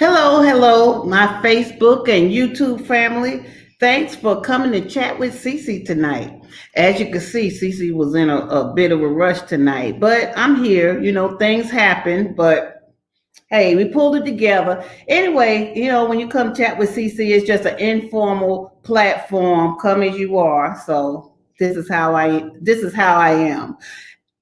Hello, hello, my Facebook and YouTube family. Thanks for coming to chat with Cece tonight. As you can see, Cece was in a bit of a rush tonight, but I'm here. Things happen, but hey, we pulled it together. Anyway, when you come chat with Cece, it's just an informal platform. Come as you are. So this is how I am.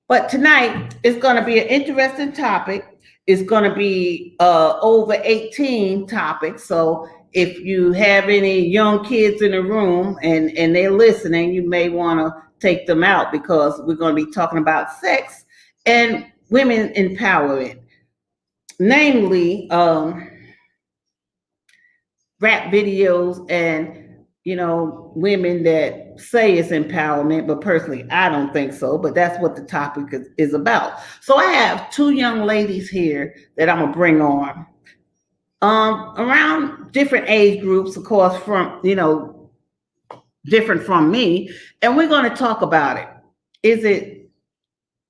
But tonight is going to be an interesting topic. It's going to be over 18 topic. So if you have any young kids in the room and they're listening, you may want to take them out because we're going to be talking about sex and women empowerment, namely rap videos and women that say it's empowerment, but personally I don't think so, but that's what the topic is about. So I have two young ladies here that I'm gonna bring on, around different age groups, of course, from different from me, and we're going to talk about it. Is it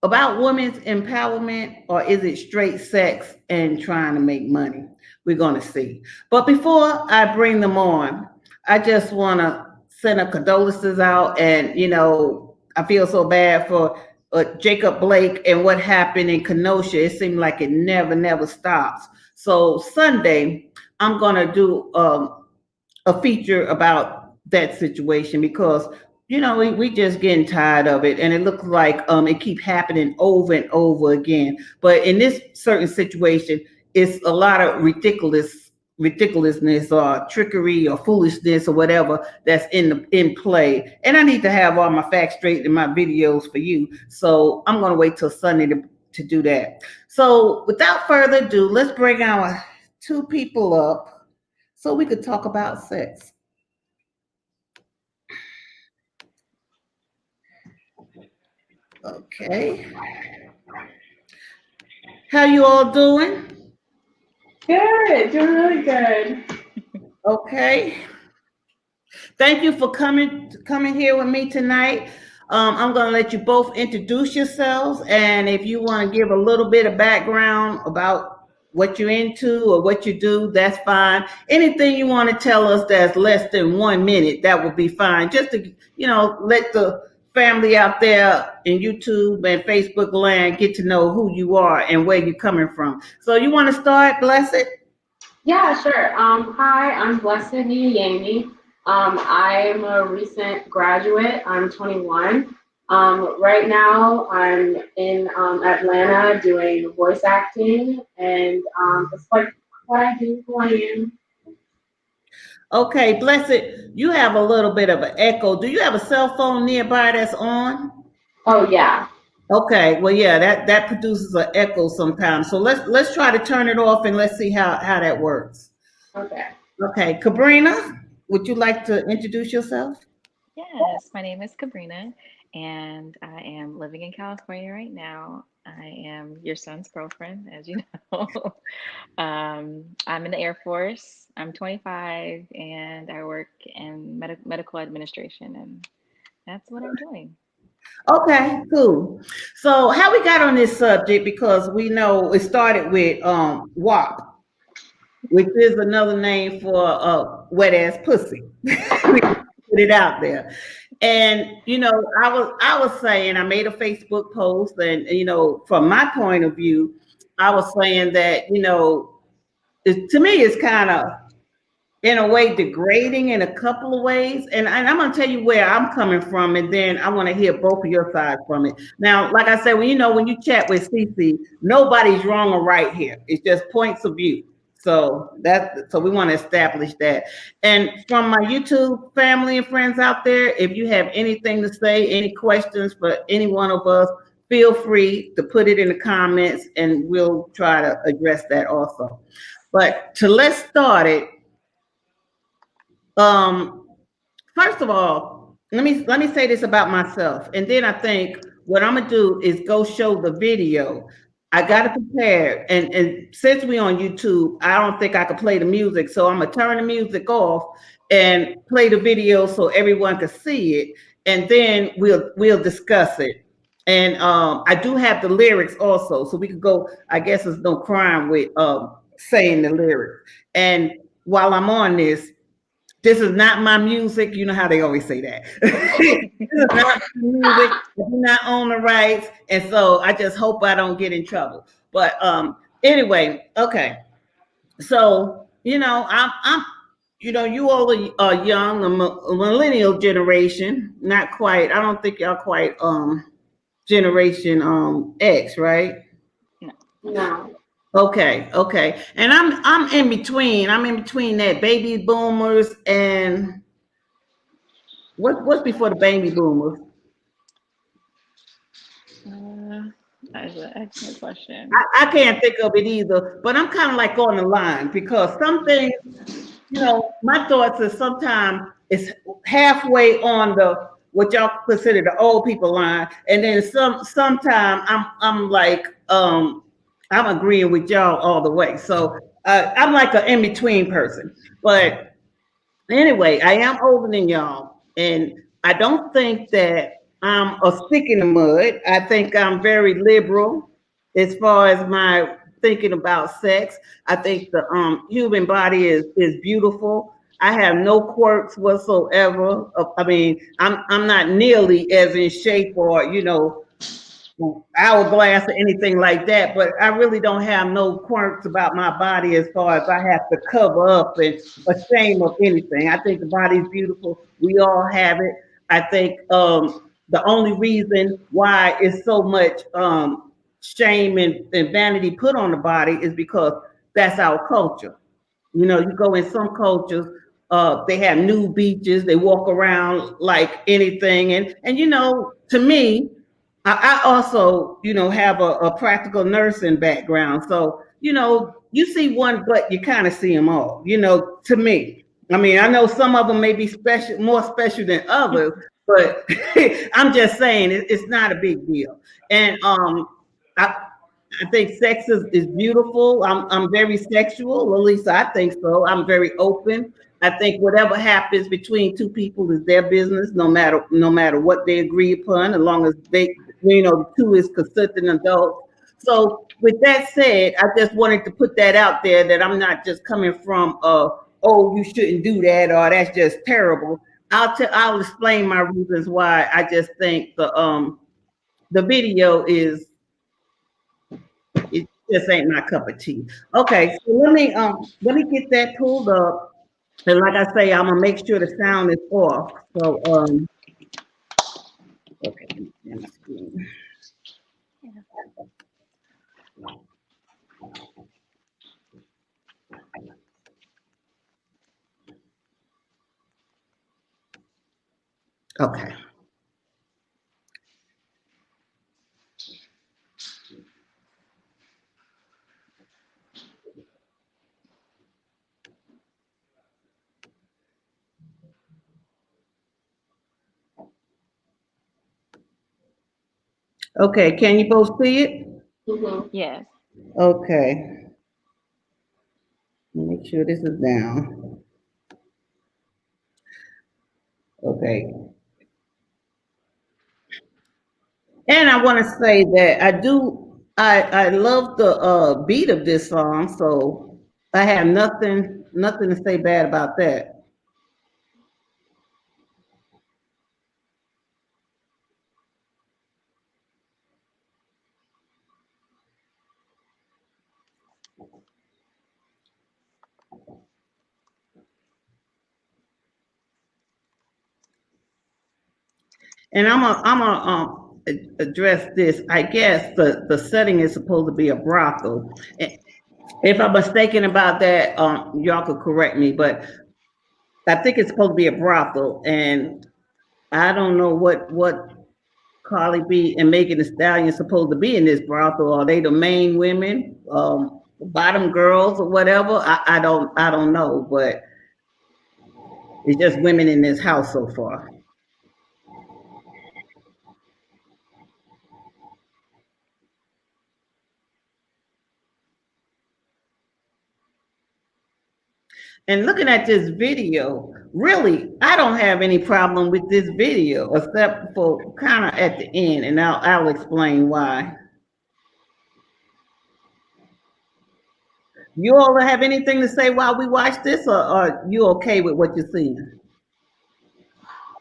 about women's empowerment, or is it straight sex and trying to make money? We're going to see. But before I bring them on, I just want to send a condolences out. And, I feel so bad for Jacob Blake and what happened in Kenosha. It seemed like it never stops. So Sunday, I'm going to do a feature about that situation because we just getting tired of it, and it looks like it keep happening over and over again. But in this certain situation, it's a lot of ridiculousness or trickery or foolishness or whatever that's in play. And I need to have all my facts straight in my videos for you. So I'm gonna wait till Sunday to do that. So without further ado, let's bring our two people up so we could talk about sex. Okay. How you all doing? Good, doing really good. Okay. Thank you for coming here with me tonight. I'm going to let you both introduce yourselves, and if you want to give a little bit of background about what you're into or what you do, that's fine. Anything you want to tell us that's less than 1 minute, that would be fine. Just to let the family out there in YouTube and Facebook land get to know who you are and where you're coming from. So you want to start, Blessed? Yeah, sure. Hi, I'm Blessed Yami. I'm a recent graduate. I'm 21. Right now, I'm in Atlanta doing voice acting, and it's like what I do, who I am. Okay, Blessed, you have a little bit of an echo. Do you have a cell phone nearby that's on? Oh, yeah. Okay, well, yeah, that produces an echo sometimes. So let's try to turn it off and let's see how that works. Okay. Okay, Cabrina, would you like to introduce yourself? Yes, my name is Cabrina, and I am living in California right now. I am your son's girlfriend, as you know. I'm in the Air Force. I'm 25, and I work in medical administration, and that's what I'm doing. Okay, cool. So how we got on this subject, because we know it started with WAP, which is another name for wet ass pussy. We put it out there. And I was saying, I made a Facebook post, and from my point of view, I was saying that to me it's kind of in a way degrading in a couple of ways, and I'm going to tell you where I'm coming from, and then I want to hear both of your sides from it. Now, like I said, when you chat with Cece, nobody's wrong or right here. It's just points of view. So we want to establish that. And from my YouTube family and friends out there, if you have anything to say, any questions for any one of us, feel free to put it in the comments, and we'll try to address that also. But to let's start it, um, first of all, let me say this about myself, and then I think what I'm gonna do is go show the video. I got to prepare, and since we on YouTube, I don't think I could play the music, so I'm gonna turn the music off and play the video so everyone can see it, and then we'll discuss it. And I do have the lyrics also, so we could go. I guess there's no crime with saying the lyrics. And while I'm on this is not my music. You know how they always say that. This is not my music. I do not own the rights. And so I just hope I don't get in trouble. But anyway, okay. So, I'm you all are young, a millennial generation, not quite. I don't think y'all quite generation X, right? No. No. Okay, okay. And I'm in between. I'm in between that baby boomers and what's before the baby boomers? Uh, that's an excellent question. I can't think of it either, but I'm kind of like on the line because some things, my thoughts is sometimes it's halfway on the what y'all consider the old people line, and then sometime I'm like I'm agreeing with y'all all the way. So I'm like an in between person, but anyway, I am older than y'all, and I don't think that I'm a stick in the mud. I think I'm very liberal as far as my thinking about sex. I think the human body is beautiful. I have no quirks whatsoever. I mean, I'm not nearly as in shape or hourglass or anything like that, but I really don't have no quirks about my body as far as I have to cover up and ashamed of anything. I think the body's beautiful. We all have it. I think the only reason why it's so much shame and vanity put on the body is because that's our culture. You go in some cultures, they have nude beaches, they walk around like anything. And to me, I also, have a practical nursing background. So, you see one, but you kind of see them all, to me. I mean, I know some of them may be special, more special than others, but I'm just saying it's not a big deal. And I, I think sex is beautiful. I'm very sexual, at least I think so. I'm very open. I think whatever happens between two people is their business, no matter what they agree upon, as long as the two is consenting adults. So with that said, I just wanted to put that out there that I'm not just coming from oh, you shouldn't do that or that's just terrible. I'll explain my reasons why I just think the video is it just ain't my cup of tea. Okay, so let me get that pulled up. And like I say, I'm gonna make sure the sound is off. So okay, let me share my screen. Okay. Okay, can you both see it? Mm-hmm. Yes. Okay. Make sure this is down. Okay. And I want to say that I love the beat of this song, so I have nothing to say bad about that. And address this. I guess the setting is supposed to be a brothel. If I'm mistaken about that, y'all could correct me, but I think it's supposed to be a brothel, and I don't know what Carly B and Megan Thee Stallion supposed to be in this brothel. Are they the main women, bottom girls, or whatever? I don't know, but it's just women in this house so far. And looking at this video, really, I don't have any problem with this video except for kind of at the end, and I'll explain why. You all have anything to say while we watch this, or are you okay with what you're seeing?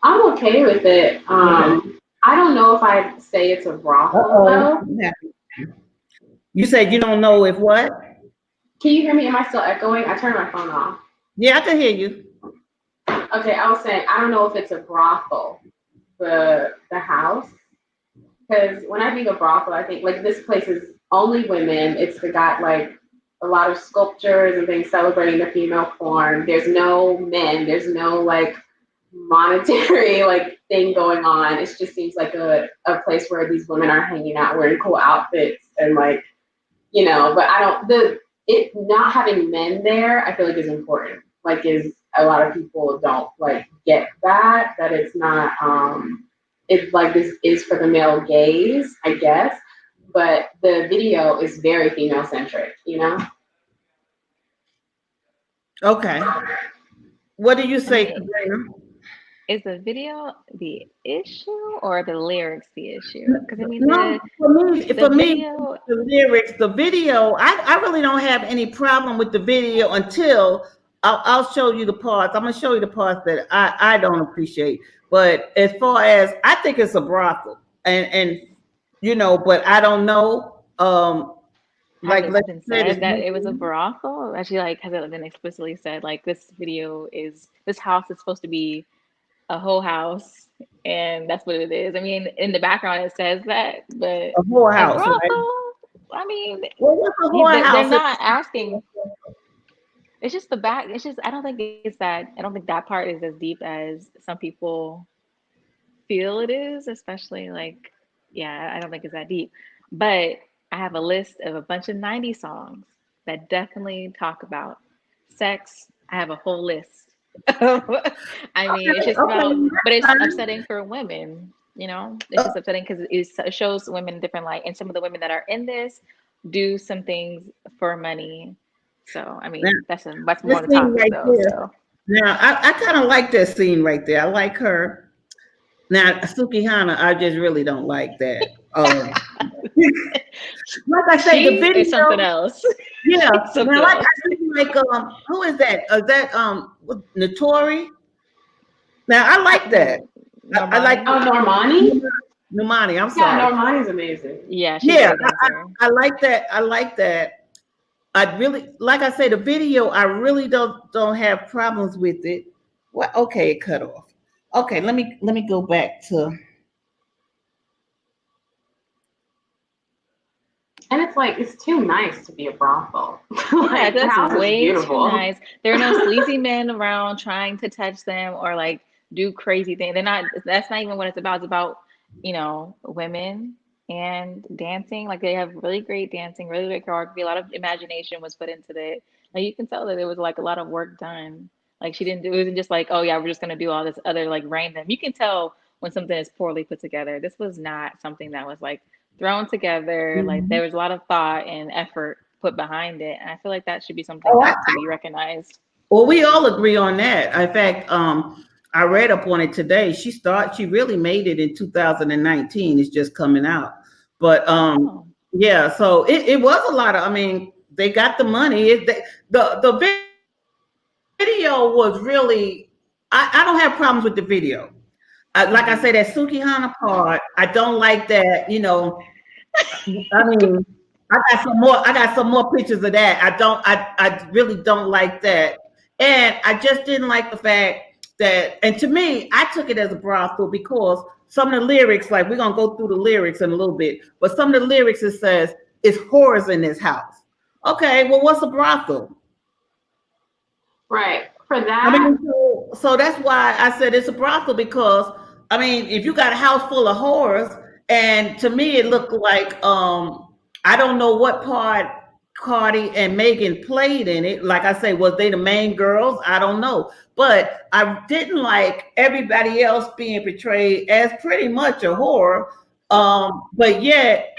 I'm okay with it. Okay. I don't know if I'd say it's a brothel Uh-oh. though. You said you don't know if what? Can you hear me? Am I still echoing? I turned my phone off. Yeah, I can hear you. Okay, I was saying I don't know if it's a brothel, the house. Because when I think of brothel, I think like this place is only women. It's got like a lot of sculptures and things celebrating the female form. There's no men. There's no like monetary like thing going on. It just seems like a place where these women are hanging out wearing cool outfits and like, but I don't the it not having men there, I feel like is important. Like is a lot of people don't like get that it's not it's like this is for the male gaze, I guess. But the video is very female centric. Okay. What do you I say, mean, Sabrina? is the video the issue or the lyrics the issue? Because I mean, No, the for me, video, the lyrics, the video, I really don't have any problem with the video until I'll show you the parts. I'm gonna show you the parts that I don't appreciate. But as far as I think it's a brothel, and but I don't know. has Like it let's been say said this. that it was a brothel? Actually, like, has it been explicitly said like this house is supposed to be a whole house, and that's what it is? I mean, in the background it says that, but A a whorehouse, right? brothel. I mean, Well, what's a they're whorehouse? not asking. It's just the back. It's just I don't think it's that. I don't think that part is as deep as some people feel it is, especially like, yeah, I don't think it's that deep. But I have a list of a bunch of 90s songs that definitely talk about sex. I have a whole list. I mean, it's Okay, just about, okay, but it's that's fine. upsetting for women, it's Uh, just upsetting because it shows women in different light. And some of the women that are in this do some things for money. So, I Now, mean, that's more this on the scene topic right though. there. So, Now, I kind of like that scene right there. I like her. Now, Suki Hana, I just really don't like that. Like I say, the she is something video, else. yeah. She's Now, something like else. I do like who is that? Is that Notori? Now, I like that. I like Normani. Oh, Normani? Numani. I'm Yeah, sorry. Normani's amazing. Yeah, she's a Yeah, good dancer. I like that. I like that. I really, like I say, the video. I really don't have problems with it. Well, okay, it cut off. Okay, let me go back to. And it's like it's too nice to be a brothel. Yeah, Like the that's house is way too beautiful. nice. There are no sleazy men around trying to touch them or like do crazy things. They're not, that's not even what it's about. It's about, women and dancing. Like they have really great dancing, really great choreography. A lot of imagination was put into it. Like you can tell that there was like a lot of work done. Like she didn't do, it wasn't just like, oh yeah, we're just gonna do all this other like random. You can tell when something is poorly put together. This was not something that was like thrown together. Like Mhm. there was a lot of thought and effort put behind it. And I feel like that should be something Oh, that to be recognized. well, we all agree on that. In fact, I read up on it today. She really made it in 2019. It's just coming out. But Oh, yeah, so it was a lot of, I mean, they got the money. The video was really, I don't have problems with the video. Like I say, that Suki Hana part, I don't like that. I mean, I got some more pictures of that. I really don't like that. And I just didn't like the fact that, and to me, I took it as a brothel because some of the lyrics, like we're gonna go through the lyrics in a little bit, but some of the lyrics it says it's whores in this house. Okay, well, what's a brothel? Right. For I that, mean, so that's why I said it's a brothel because I mean, if you got a house full of whores, and to me it looked like I don't know what part Cardi and Megan played in it. Like I say, was they the main girls? I don't know, but I didn't like everybody else being portrayed as pretty much a whore. But yet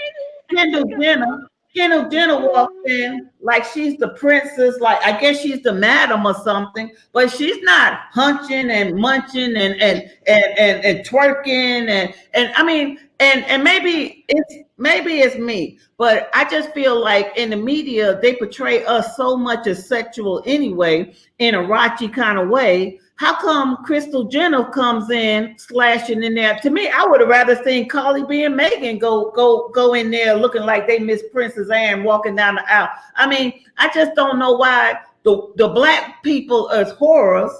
Kendall Jenner, Kendall Jenner walks in like she's the princess, like I guess she's the madam or something, but she's not hunching and munching and twerking and I mean and maybe maybe it's me, but I just feel like in the media they portray us so much as sexual anyway, in a raunchy kind of way. How come Crystal Jenner comes in slashing in there? To me, I would have rather seen Cardi B and Megan go in there looking like they Miss Princess Anne walking down the aisle. I mean, I just don't know why the black people as horrors,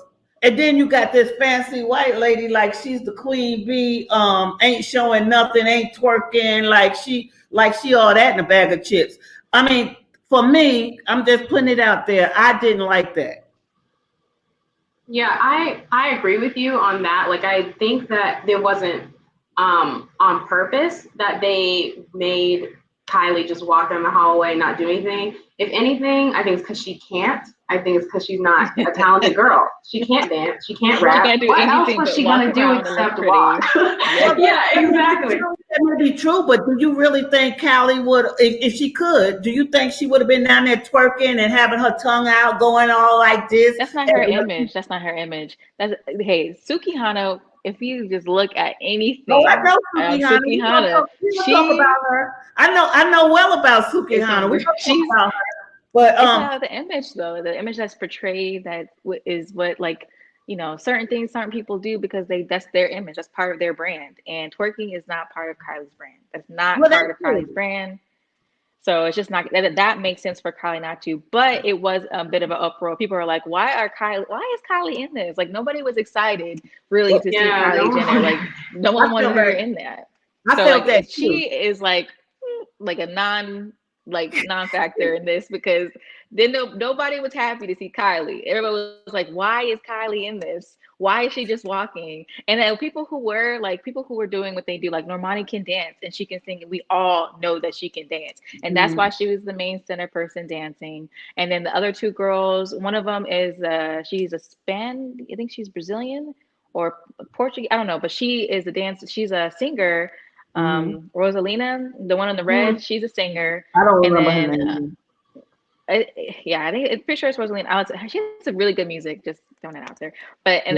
and then you got this fancy white lady like she's the queen bee, ain't showing nothing, ain't twerking, like she all that in a bag of chips. I mean, for me, I'm just putting it out there. I didn't like that. Yeah, I agree with you on that. Like, I think that there wasn't on purpose that they made Kylie just walk down the hallway, not do anything. If anything, I think it's because she can't. I think it's because she's not a talented girl. She can't dance. She can't rap. She can't do What else anything was but she walk gonna do around and look except pretty. walk? Yeah. Yeah, exactly. That may be true, but do you really think Callie would, if she could, do you think she would have been down there twerking and having her tongue out, going all like this? That's not her image. That's not her image. That's hey, Suki Hana. If you just look at Oh, I anything know of Suki Hana. Suki Hana, We gonna talk she about her. I know well about Suki is Hana. We gonna talk she's about her. But it's the image though, the image that's portrayed that is what like certain things certain people do because that's their image, that's part of their brand, and twerking is not part of Kylie's brand. That's not well, part that's of Kylie's true. brand. So it's just not that makes sense for Kylie not to, but it was a bit of an uproar. People are like, why is Kylie in this? Like nobody was excited really to see Yeah, Kylie no. Jenner. Like no one I wanted feel her that. in that. I So felt like that she too. is like a non-factor in this because then nobody was happy to see Kylie. Everybody was like, why is Kylie in this? Why is she just walking? And then people who were doing what they do, like Normani can dance and she can sing, and we all know that she can dance. And that's why she was the main center person dancing. And then the other two girls, one of them is she's I think she's Brazilian or Portuguese, I don't know, but she is a dance, she's a singer. Mm-hmm. Rosalina, the one in the red, she's a singer. I don't And remember her then name. yeah, I think it's pretty sure it's Rosalina. She has some really good music, just throwing it out there. But and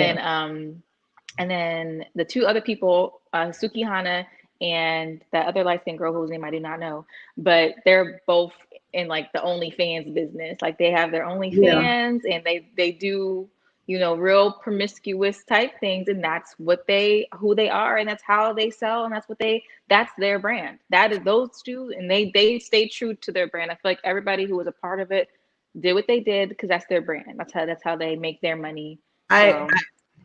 then the two other people, Suki Hana and that other light skinned girl whose name I do not know, but they're both in like the OnlyFans business. Like they have their Yeah. OnlyFans and they do real promiscuous type things, and that's who they are, and that's how they sell, and that's their brand. That is those two, and they stay true to their brand. I feel like everybody who was a part of it did what they did because that's their brand. That's how they make their money. I, So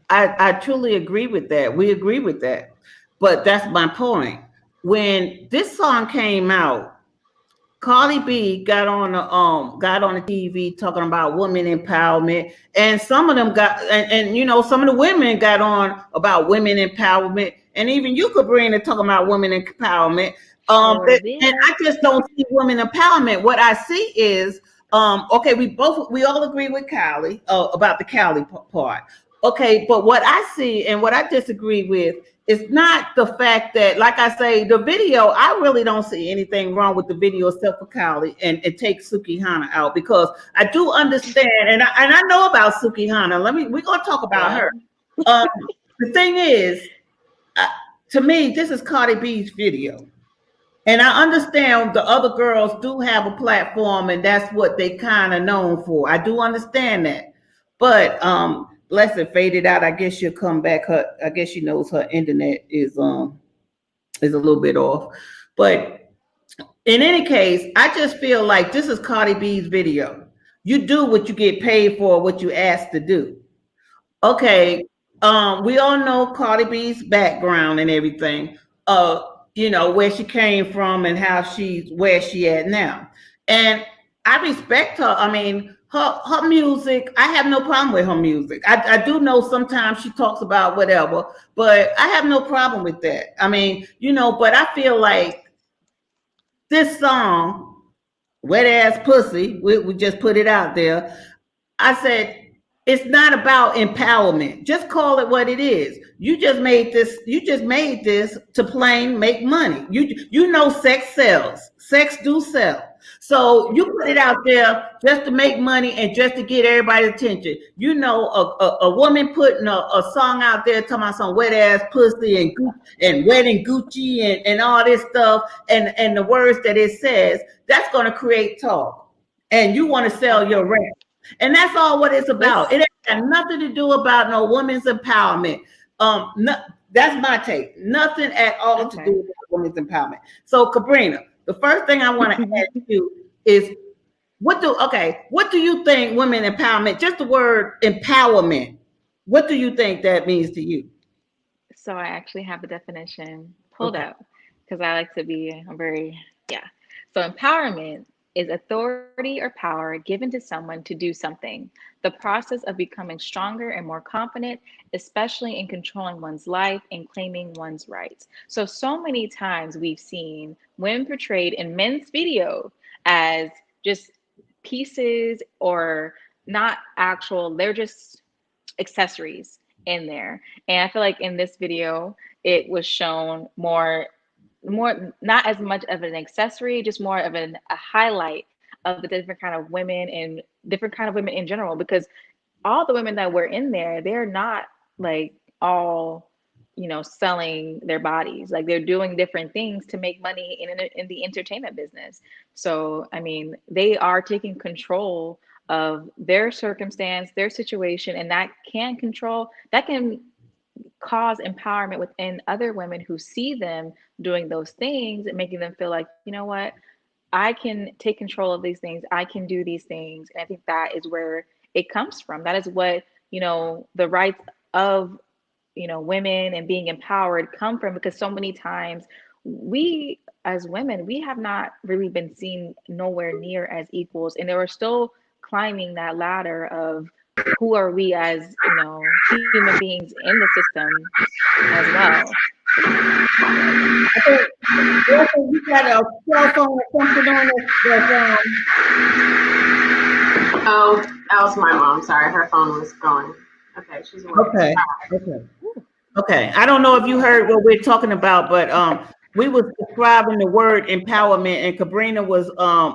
I truly agree with that. We agree with that. But that's my point. When this song came out, Cardi B got on the TV talking about women empowerment, and some of them got and some of the women got on about women empowerment, and even you could bring it talking about women empowerment. And I just don't see women empowerment. What I see is okay, we all agree with Callie about the Callie part. Okay, but what I see and what I disagree with is not the fact that, like I say, the video, I really don't see anything wrong with the video except for Kylie and take Suki Hana out, because I do understand, and I know about Suki Hana. We're going to talk about her. The thing is, to me, this is Cardi B's video. And I understand the other girls do have a platform and that's what they kind of known for. I do understand that. But Blessed faded out. I guess she'll come back. I guess she knows her internet is a little bit off. But in any case, I just feel like this is Cardi B's video. You do what you get paid for, what you asked to do. Okay. We all know Cardi B's background and everything. Where she came from and where she at now. And I respect her. I mean, her music, I have no problem with her music. I do know sometimes she talks about whatever, but I have no problem with that. I mean, but I feel like this song, Wet Ass Pussy, we just put it out there. I said, it's not about empowerment. Just call it what it is. You just made this to plain make money. You know sex sells. Sex do sell. So you put it out there just to make money and just to get everybody's attention. You know, a woman putting a song out there talking about some wet ass pussy and wet and Gucci and all this stuff and the words that it says, that's going to create talk. And you want to sell Okay. your rap. And that's all what it's about. Let's It ain't got nothing to do about no women's empowerment. No, that's my take. Nothing at all to do okay. with women's empowerment. So, Cabrina, the first thing I want to ask you is what do you think women empowerment, just the word empowerment, what do you think that means to you? So I actually have the definition pulled Okay. up because I like to be a very, yeah. So empowerment is authority or power given to someone to do something. The process of becoming stronger and more confident, especially in controlling one's life and claiming one's rights. So many times we've seen women portrayed in men's video as just pieces or not actual, they're just accessories in there. And I feel like in this video, it was shown more not as much of an accessory, just more of a highlight of the different kind of women and different kind of women in general. Because all the women that were in there, they're not like all, selling their bodies. Like they're doing different things to make money in the entertainment business. So, I mean, they are taking control of their circumstance, their situation, and that can cause empowerment within other women who see them doing those things and making them feel like, you know what, I can take control of these things. I can do these things. And I think that is where it comes from. That is what, the rights of, women and being empowered come from, because so many times we as women, we have not really been seen nowhere near as equals. And they were still climbing that ladder of who are we as, human beings in the system as well. I think Wilson, you got a cell phone or something on that's Oh, that was my mom. Sorry, her phone was going. Okay, she's awake. okay. Okay. Okay. I don't know if you heard what we're talking about, but we was describing the word empowerment, and Cabrina was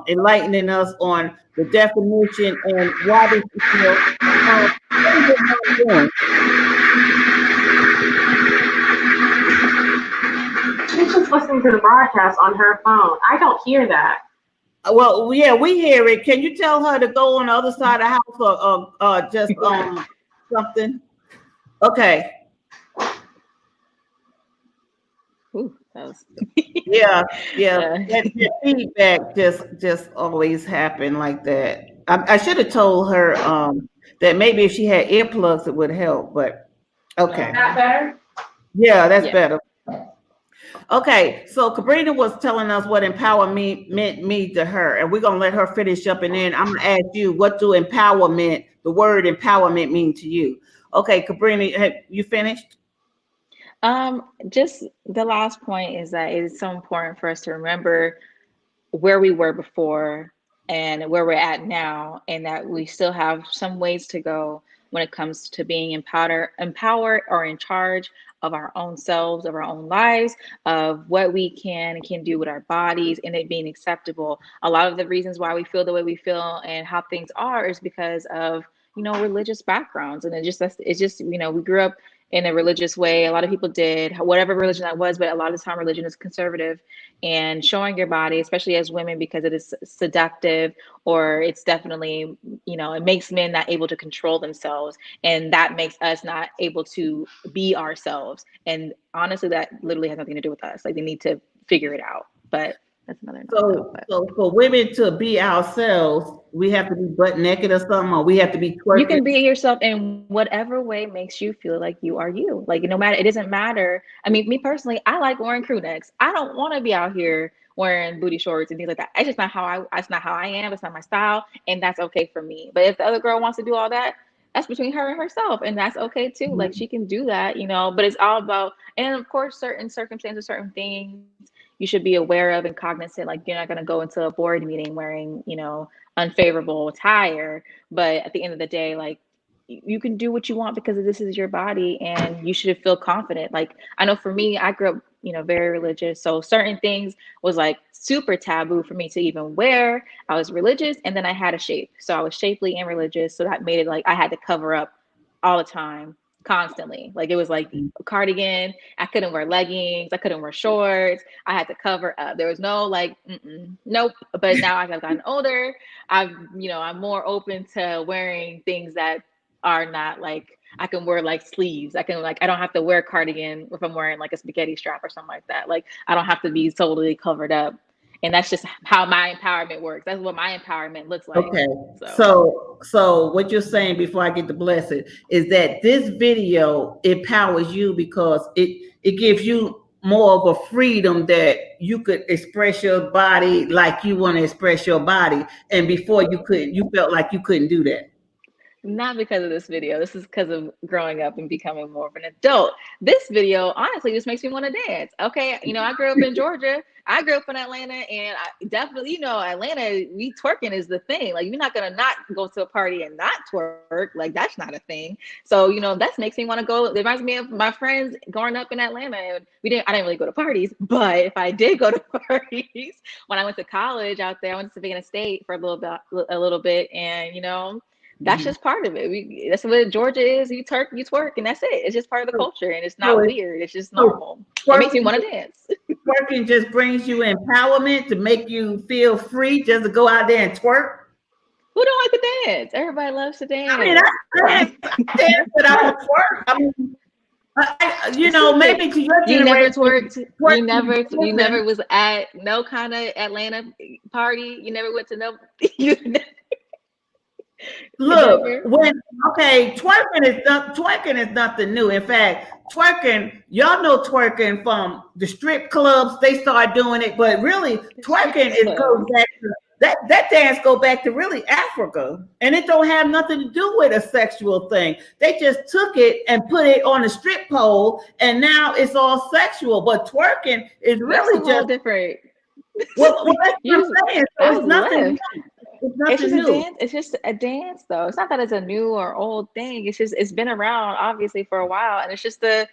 enlightening us on the definition and why this is, what is it not doing? She's just listening to the broadcast on her phone. I don't hear that. Well, yeah, we hear it. Can you tell her to go on the other side of the house or just Yeah. something? Okay. Ooh, that was Yeah, yeah. uh, That feedback just always happen like that. I should have told her that maybe if she had earplugs it would help, but Is okay. that better? Yeah, that's yeah. better. Okay, so Cabrina was telling us what empowerment meant me to her, and we're gonna let her finish up, and then I'm gonna ask you, what do the word empowerment mean to you? Okay, Cabrina, have you finished? Just the last point is that it is so important for us to remember where we were before and where we're at now, and that we still have some ways to go when it comes to being empowered or in charge of our own selves, of our own lives, of what we can and can do with our bodies, and it being acceptable. A lot of the reasons why we feel the way we feel and how things are is because of religious backgrounds, and it's just we grew up in a religious way. A lot of people did, whatever religion that was, but a lot of the time religion is conservative, and showing your body, especially as women, because it is seductive, or it's definitely, it makes men not able to control themselves. And that makes us not able to be ourselves. And honestly, that literally has nothing to do with us. Like, they need to figure it out. But that's another note. So, But so for women to be ourselves, we have to be butt naked or something, or we have to be you twerking. can be yourself in whatever way makes you feel like you are you. Like, no matter, it doesn't matter. I mean, me personally, I like wearing crew necks. I don't want to be out here wearing booty shorts and things like that. It's just not how it's not how I am. It's not my style, and that's okay for me. But if the other girl wants to do all that, that's between her and herself, and that's okay too. Like, she can do that, But it's all about, and of course, certain circumstances, certain things you should be aware of and cognizant. Like, you're not going to go into a board meeting wearing, unfavorable attire, but at the end of the day, like, you can do what you want because this is your body, and you should feel confident. Like, I know for me, I grew up very religious. So certain things was like super taboo for me to even wear. I was religious, and then I had a shape. So I was shapely and religious. So that made it like I had to cover up all the time, constantly. Like it was like a cardigan. I couldn't wear leggings. I couldn't wear shorts. I had to cover up. There was no like, nope. But now as I've gotten older, I'm more open to wearing things that are not like, I can wear like sleeves. I don't have to wear a cardigan if I'm wearing like a spaghetti strap or something like that. Like I don't have to be totally covered up. And that's just how my empowerment works. That's what my empowerment looks like. Okay. So So what you're saying before I get to blessed is that this video empowers you because it gives you more of a freedom that you could express your body like you want to express your body. And before you felt like you couldn't do that. not because of this video. This is because of growing up and becoming more of an adult. This video, honestly, just makes me want to dance. Okay, I grew up in Georgia. I grew up in Atlanta, and I definitely, Atlanta, twerking is the thing. Like, you're not gonna not go to a party and not twerk. Like, that's not a thing. So, that makes me want to go. It reminds me of my friends growing up in Atlanta. And I didn't really go to parties, but if I did go to parties when I went to college out there, I went to Savannah State for a little bit, and that's just part of it. That's what Georgia is. You twerk, and that's it. It's just part of the culture, and it's not weird. It's just normal. It makes me want to dance. Twerking just brings you empowerment to make you feel free just to go out there and twerk. Who don't like to dance? Everybody loves to dance. I mean, I dance, but I don't twerk. I mean, maybe to your generation, you never twerked. You never was at no kind of Atlanta party. You never went to no. Look, twerking is nothing new. In fact, twerking, y'all know twerking from the strip clubs. They start doing it, but really, twerking goes back to that dance go back to really Africa, and it don't have nothing to do with a sexual thing. They just took it and put it on a strip pole, and now it's all sexual. But twerking is really just different. Well, that's what I'm saying. So it's nothing. It's just a dance. It's just a dance, though. It's not that it's a new or old thing. It's been around obviously for a while, and it's just a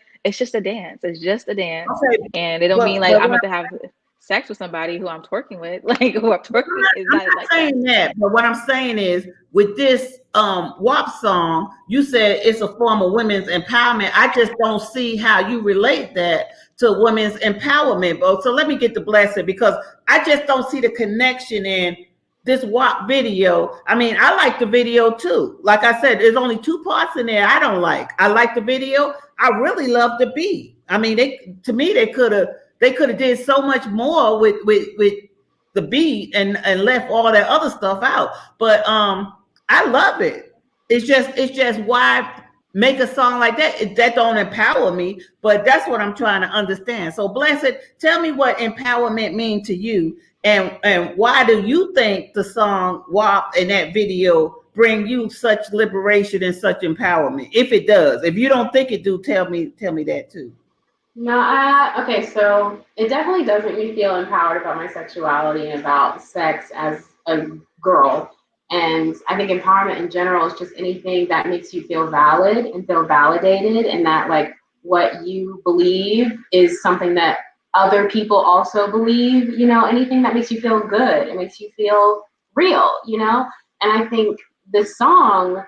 dance. It's just a dance, and it don't mean like I'm going to have sex with somebody who I'm twerking with, like who I'm twerking. I'm not saying that, but what I'm saying is with this WAP song, you said it's a form of women's empowerment. I just don't see how you relate that to women's empowerment. But so let me get the blessing because I just don't see the connection in this WAP video. I mean, I like the video too. Like I said, there's only 2 parts in there I don't like. I like the video. I really love the beat. I mean, they could have did so much more with the beat and left all that other stuff out. But I love it. It's just why make a song like that? That don't empower me, but that's what I'm trying to understand. So Blessed, tell me what empowerment means to you. And why do you think the song WAP and that video bring you such liberation and such empowerment? If it does, if you don't think it do, tell me that too. No, okay, so it definitely does make me feel empowered about my sexuality and about sex as a girl. And I think empowerment in general is just anything that makes you feel valid and feel validated, and that like what you believe is something that other people also believe, anything that makes you feel good, it makes you feel real, And I think this song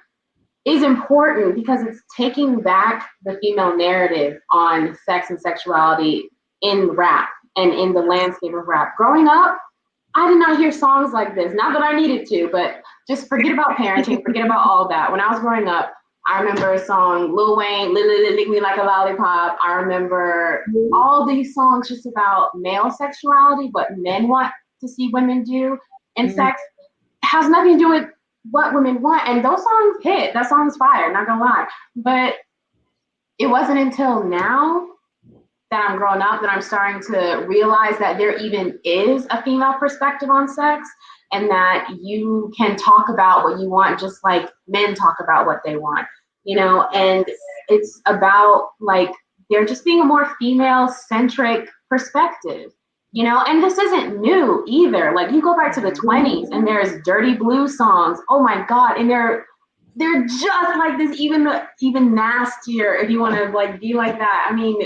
is important because it's taking back the female narrative on sex and sexuality in rap and in the landscape of rap. Growing up, I did not hear songs like this. Not that I needed to, but just forget about parenting, forget about all that. When I was growing up, I remember a song, Lil Wayne, Lick Me Like a Lollipop. I remember all these songs just about male sexuality, what men want to see women do. And sex has nothing to do with what women want. And those songs hit. That song's fire, not gonna lie. But it wasn't until now that I'm growing up that I'm starting to realize that there even is a female perspective on sex, and that you can talk about what you want just like men talk about what they want, and it's about like there just being a more female-centric perspective, and this isn't new either. Like you go back to the 20s and there's dirty blues songs, oh my God, and they're just like this, even nastier if you want to like be like that. I mean,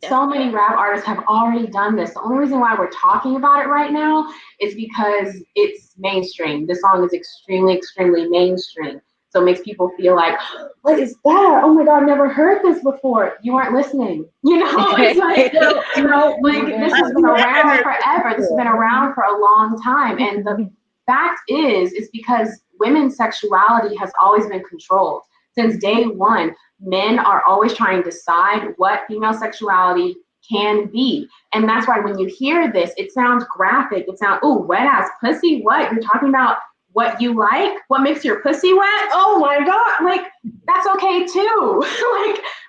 So many rap artists have already done this. The only reason why we're talking about it right now is because it's mainstream. This song is extremely, extremely mainstream. So it makes people feel like, what is that? Oh my God, I've never heard this before. You weren't listening. You know, it's like, like this has been around forever. This has been around for a long time. And the fact is because women's sexuality has always been controlled. Since day one, men are always trying to decide what female sexuality can be. And that's why when you hear this, it sounds graphic. It sounds, ooh, wet ass pussy. What? You're talking about what you like? What makes your pussy wet? Oh my God. Like, that's okay too.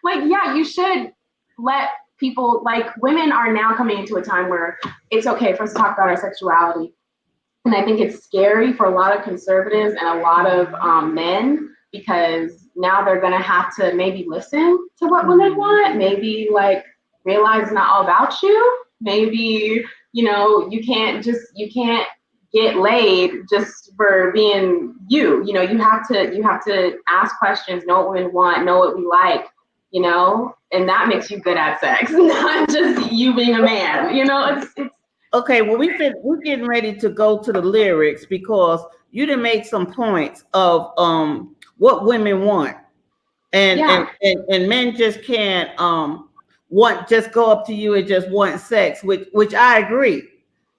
Yeah, you should let people, like, women are now coming into a time where it's okay for us to talk about our sexuality. And I think it's scary for a lot of conservatives and a lot of men, because now they're going to have to maybe listen to what women want, maybe like realize it's not all about you. Maybe, you can't get laid just for being you. You have to ask questions, know what women want, know what we like, and that makes you good at sex, not just you being a man. It's Okay, well, we're getting ready to go to the lyrics because you didn't make some points of what women want, and Yeah. and men just can't just go up to you and just want sex, which I agree,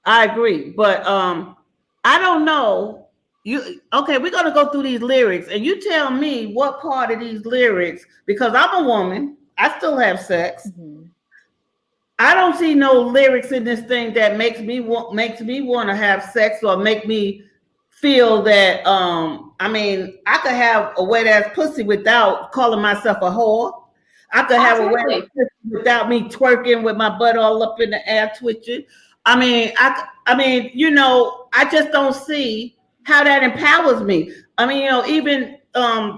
but I don't know. We're gonna go through these lyrics, and you tell me what part of these lyrics, because I'm a woman, I still have sex. I don't see no lyrics in this thing that makes me want to have sex or make me feel that I could have a wet ass pussy without calling myself a whore. I could have a wet ass pussy without me twerking with my butt all up in the air twitching. I just don't see how that empowers me. Even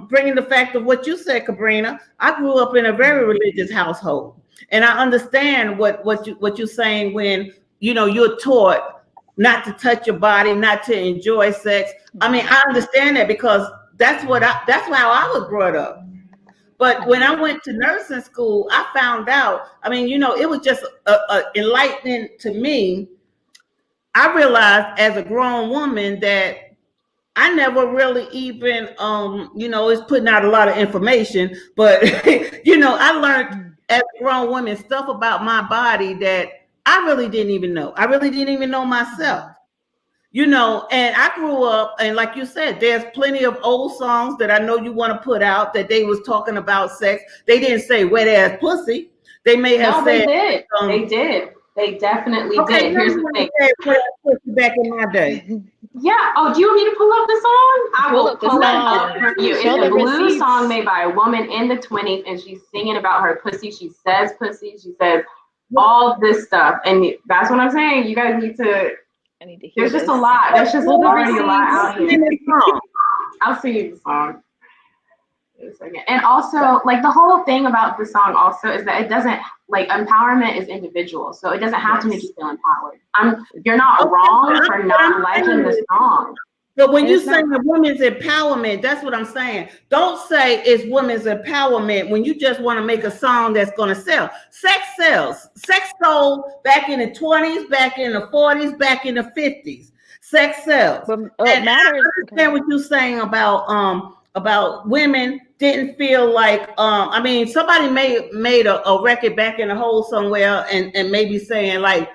bringing the fact of what you said, Cabrina, I grew up in a very religious household. And I understand what you're saying when you're taught not to touch your body, not to enjoy sex. I understand that because that's how I was brought up. But when I went to nursing school, I found out. It was just enlightening to me. I realized as a grown woman that I never really even, it's putting out a lot of information, but, I learned as a grown woman stuff about my body that I really didn't even know. I really didn't even know myself, and I grew up, and like you said, there's plenty of old songs that I know you want to put out that they was talking about sex. They didn't say wet ass pussy. They may have said. They did. They definitely did. Here's the thing. Wet ass pussy back in my day. Yeah. Oh, do you want me to pull up the song? I will pull it up for you. It's a blues song made by a woman in the 20s, and she's singing about her pussy. She says pussy. She says all this stuff, and that's what I'm saying. You guys need to. I need to hear There's just a lot. There's just already a lot out here. I'll sing you the song. And also, like, the whole thing about the song also is that it doesn't, like, empowerment is individual, so it doesn't have to make you feel empowered. You're not wrong for not liking the song. But when you say the women's empowerment, that's what I'm saying. Don't say it's women's empowerment when you just want to make a song that's going to sell. Sex sells. Sex sold back in the 20s, back in the 40s, back in the 50s. Sex sells. And I understand what you're saying about women didn't feel like somebody made a record back in the hole somewhere and maybe saying like,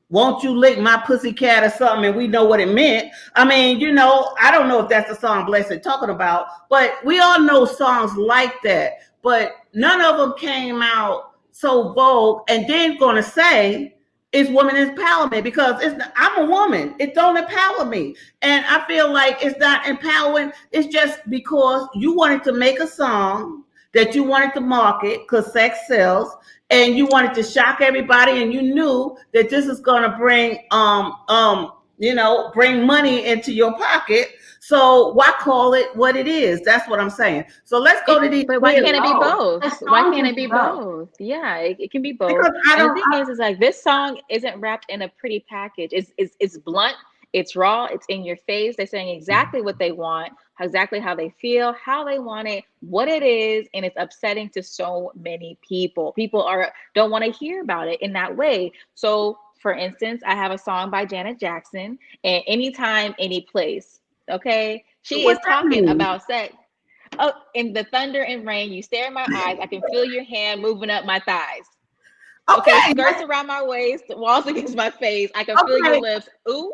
won't you lick my pussycat or something, and we know what it meant. I don't know if that's the song Blessed talking about, but we all know songs like that, but none of them came out so bold and then gonna say it's women empowerment, because I'm a woman. It don't empower me. And I feel like it's not empowering. It's just because you wanted to make a song that you wanted to market because sex sells, and you wanted to shock everybody, and you knew that this is going to bring bring money into your pocket. So why call it what it is? That's what I'm saying. So let's go to these. But why can't it be both? Why can't it be both? Yeah, it can be both. And the thing is like, this song isn't wrapped in a pretty package. It's blunt. It's raw. It's in your face. They're saying exactly what they want, exactly how they feel, how they want it, what it is, and it's upsetting to so many people. People don't want to hear about it in that way. So, for instance, I have a song by Janet Jackson, and Anytime, Any Place. Okay, she is What's that talking mean? about sex. Oh, in the thunder and rain, you stare in my eyes. I can feel your hand moving up my thighs. Okay, Okay, skirts around my waist, walls against my face. I can feel your okay, lips. Ooh,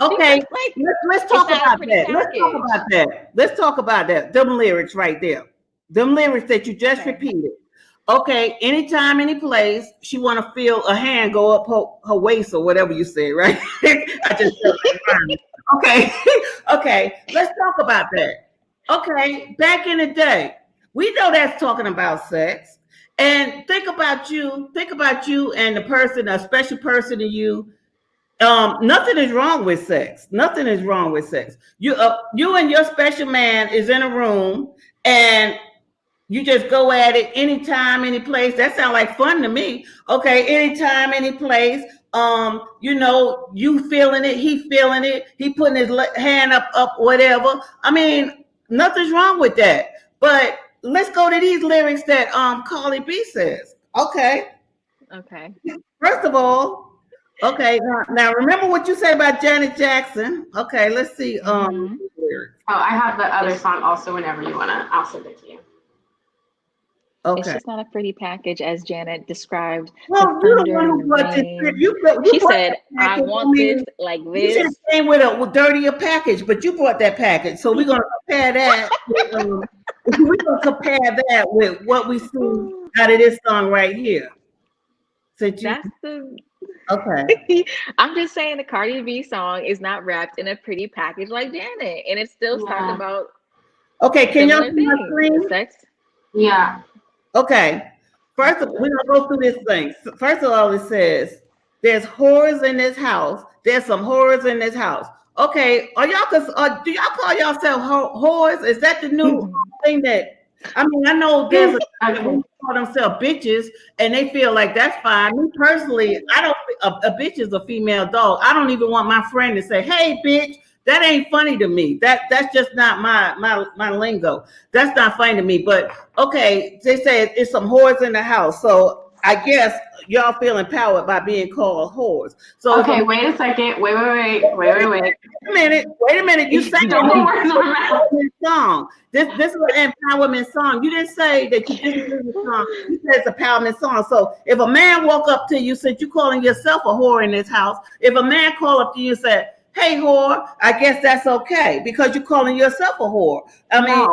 she okay. just like Let's it's talk not a about pretty that. Let's talk package. about that. Let's talk about that. Them lyrics right there. Them lyrics that you just Okay. repeated. Okay, anytime, any place, she want to feel a hand go up her waist or whatever you said, right? I just felt like rhyming. Okay, okay. Let's talk about that. Okay, back in the day, we know that's talking about sex. And think about you and the person, a special person to you. Nothing is wrong with sex. Nothing is wrong with sex. You and your special man is in a room, and you just go at it anytime, any place. That sounds like fun to me. Okay, anytime, any place. You feeling it, he feeling it, he putting his hand up, whatever. I mean, nothing's wrong with that. But let's go to these lyrics that Cardi B says. Okay, Okay. first of all, okay, now remember what you said about Janet Jackson. Okay, let's see. Mm-hmm. Lyrics. Oh, I have the other It's song also whenever you wanna. I'll send it to you. it's Okay. just not a pretty package, as Janet described the Well, you're the thunder one and who the brought this. rain. You She brought said, that "I package. I want this mean, like you should have this." came with a dirtier package, but you brought that package. So we're gonna compare that. We're gonna compare that with what we see out of this song right here. Since you That's the. okay, I'm just saying the Cardi B song is not wrapped in a pretty package like Janet, and it's still talking Yeah. about okay, can y'all similar see my things. screen? Sex. Yeah. Okay. First, Hold we're up. gonna go through this thing. First of all, it says there's horrors in this house. There's some horrors in this house. Okay, are y'all? Do y'all call yourself whores? Is that the new thing that? I mean, I know there's a Okay. we call themselves bitches, and they feel like that's fine. Me personally, I don't. A bitch is a female dog. I don't even want my friend to say, "Hey, bitch." That ain't funny to me. That's just not my lingo. That's not funny to me. But okay, they say it's some whores in the house. So I guess y'all feel empowered by being called whores. So if Okay, wait a second. Wait. wait a minute, you say Don't put words in my mouth. empowerment song. This is an empowerment song. You didn't say that you disagree with the song. You said it's an empowerment song. So if a man walk up to you, since you calling yourself a whore in this house, if a man call up to you and say, "Hey, whore," I guess that's okay because you're calling yourself a whore. I mean,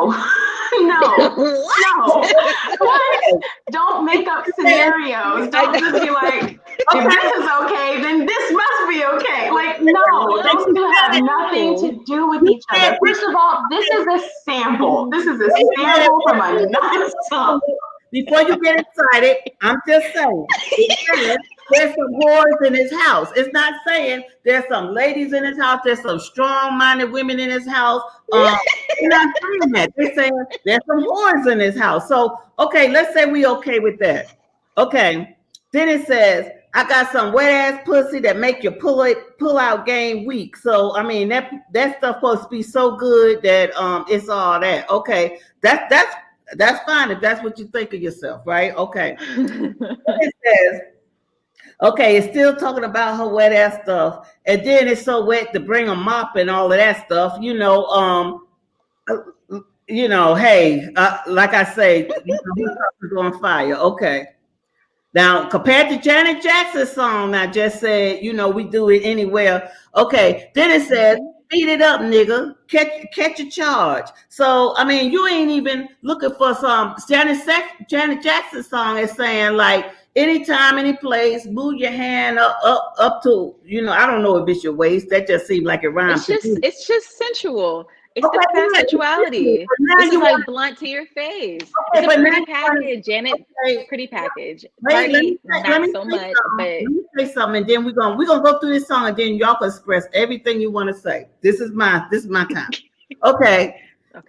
No. What? Don't make up scenarios. Don't just be like, if this is okay, then this must be okay. Like, no, those two have nothing to do with each other. First of all, this is a sample. This is a sample from another song. Before you get excited, I'm just saying, it says there's some whores in his house. It's not saying there's some ladies in his house, there's some strong-minded women in his house. They're not saying that. They're saying there's some whores in his house. So, okay, let's say we okay with that. Okay. Then it says, I got some wet ass pussy that make your pull out game weak. So I mean that stuff supposed to be so good that it's all that. Okay. That's fine if that's what you think of yourself, right? Okay. It says, okay, it's still talking about her wet ass stuff, and then it's so wet to bring a mop and all of that stuff. Hey, like I say, his house is on fire. Okay. Now, compared to Janet Jackson's song, I just said, we do it anywhere. Okay, then it says, beat it up, nigga. Catch a charge. So, I mean, you ain't even looking for some Janet Jackson song is saying like anytime, any place, move your hand up to, I don't know if it's your waist. That just seems like it rhymes. It's just sensual. It's Okay, the fast sensuality. This is like blunt to your face. Okay, It's a pretty package, Janet. Okay. Pretty package. Wait, Party, not so much, but let me say something, and then we're gonna go through this song, and then y'all can express everything you want to say. This is my time. Okay.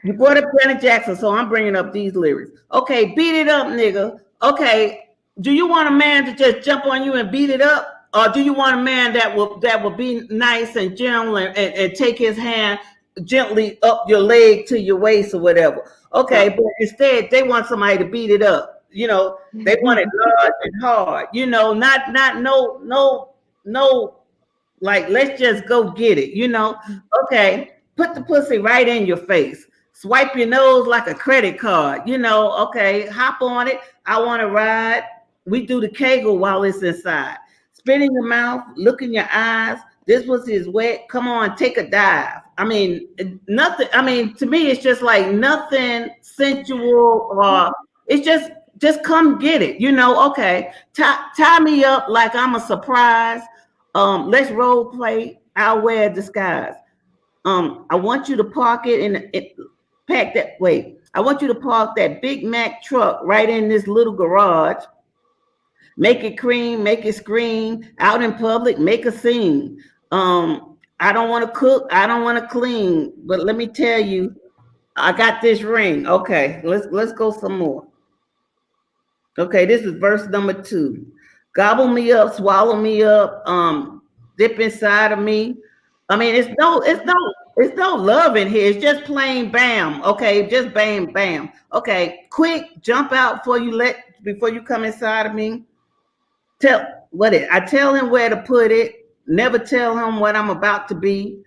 You brought up Janet Jackson, so I'm bringing up these lyrics. Okay, beat it up, nigga. Okay, do you want a man to just jump on you and beat it up, or do you want a man that will be nice and gentle and take his hand gently up your leg to your waist or whatever. Okay, Yep. but instead they want somebody to beat it up. They want it large and hard. Not no, like, let's just go get it. Okay, put the pussy right in your face. Swipe your nose like a credit card. Okay, hop on it. I want to ride. We do the kegel while it's inside. Spit in your mouth, look in your eyes. This pussy is wet. Come on, take a dive. I mean, nothing. I mean, to me, it's just like nothing sensual, or it's just come get it. Okay, tie me up like I'm a surprise. Let's role play. I'll wear a disguise. I want you to park it in it, pack that. Wait, I want you to park that Big Mac truck right in this little garage. Make it cream, make it scream out in public, make a scene. I don't want to cook, I don't want to clean, but let me tell you, I got this ring. Okay, let's go some more. Okay, this is verse number 2. Gobble me up, swallow me up, dip inside of me. I mean, it's no love in here. It's just plain bam. Okay, just bam, bam. Okay, quick, jump out before you come inside of me. I tell him where to put it. Never tell him what I'm about to be.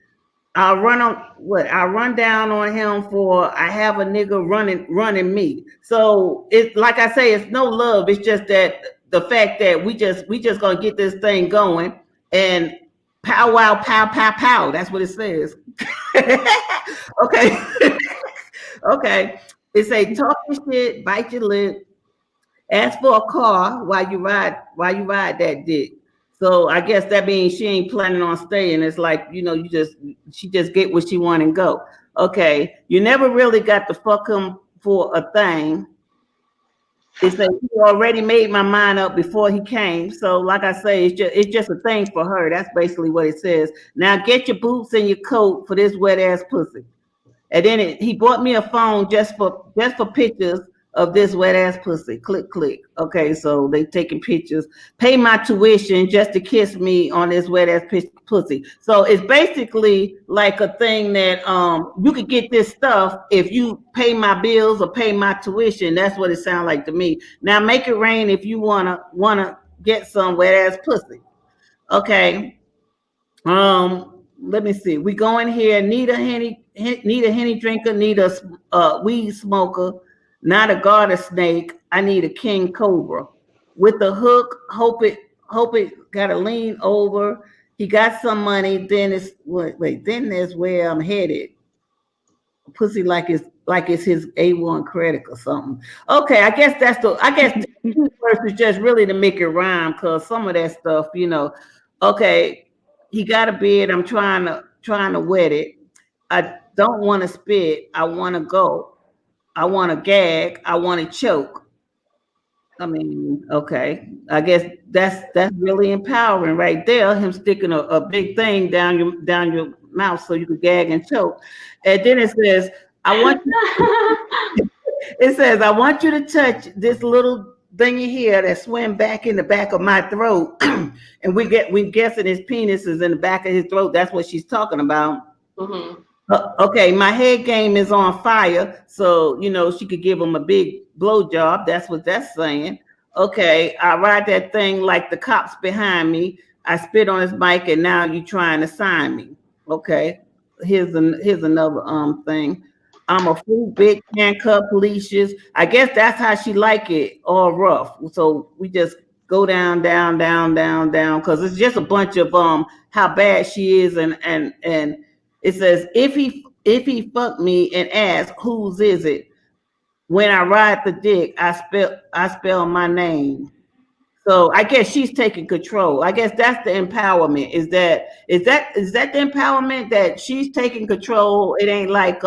I run down on him for I have a nigga running me. So it's like I say, it's no love. It's just that the fact that we just gonna get this thing going, and pow wow pow pow pow. That's what it says. Okay. Okay. It say talk your shit, bite your lip, ask for a car while you ride that dick. So I guess that means she ain't planning on staying. It's like, she just get what she want and go. Okay. You never really got to fuck him for a thing. It's like he already made my mind up before he came. So like I say, it's just a thing for her. That's basically what it says. Now get your boots and your coat for this wet ass pussy. And then he bought me a phone just for pictures of this wet ass pussy. Click, click. Okay, so they taking pictures. Pay my tuition just to kiss me on this wet ass pussy. So it's basically like a thing that you could get this stuff if you pay my bills or pay my tuition. That's what it sounds like to me. Now make it rain if you wanna get some wet ass pussy. Okay. Let me see. We go in here. Need a henny drinker. Need a weed smoker. Not a garter snake. I need a king cobra with a hook. Hope it got to lean over. He got some money. Then it's wait. Then there's where I'm headed. Pussy like it's his A1 credit or something. Okay, I guess the verse is just really to make it rhyme, because some of that stuff. Okay, he got a beard. I'm trying to wet it. I don't want to spit. I want to go. I want to gag. I want to choke. I mean, okay. I guess that's really empowering right there. Him sticking a big thing down your mouth so you could gag and choke. And then it says, I want it says, I want you to touch this little thingy here that swim back in the back of my throat. And we guessing his penis is in the back of his throat. That's what she's talking about. Mm-hmm. Okay, my head game is on fire, so she could give him a big blow job. That's what that's saying. Okay, I ride that thing like the cops behind me. I spit on his mic, and now you trying to sign me. Okay, here's another thing. I'm a fool, bitch, handcuff, leashes. I guess that's how she like it, all rough. So we just go down, down, down, down, down, because it's just a bunch of how bad she is, and it says, if he fucked me and asked whose is it, when I ride the dick, I spell my name. So I guess she's taking control. I guess that's the empowerment. Is that the empowerment, that she's taking control? It ain't like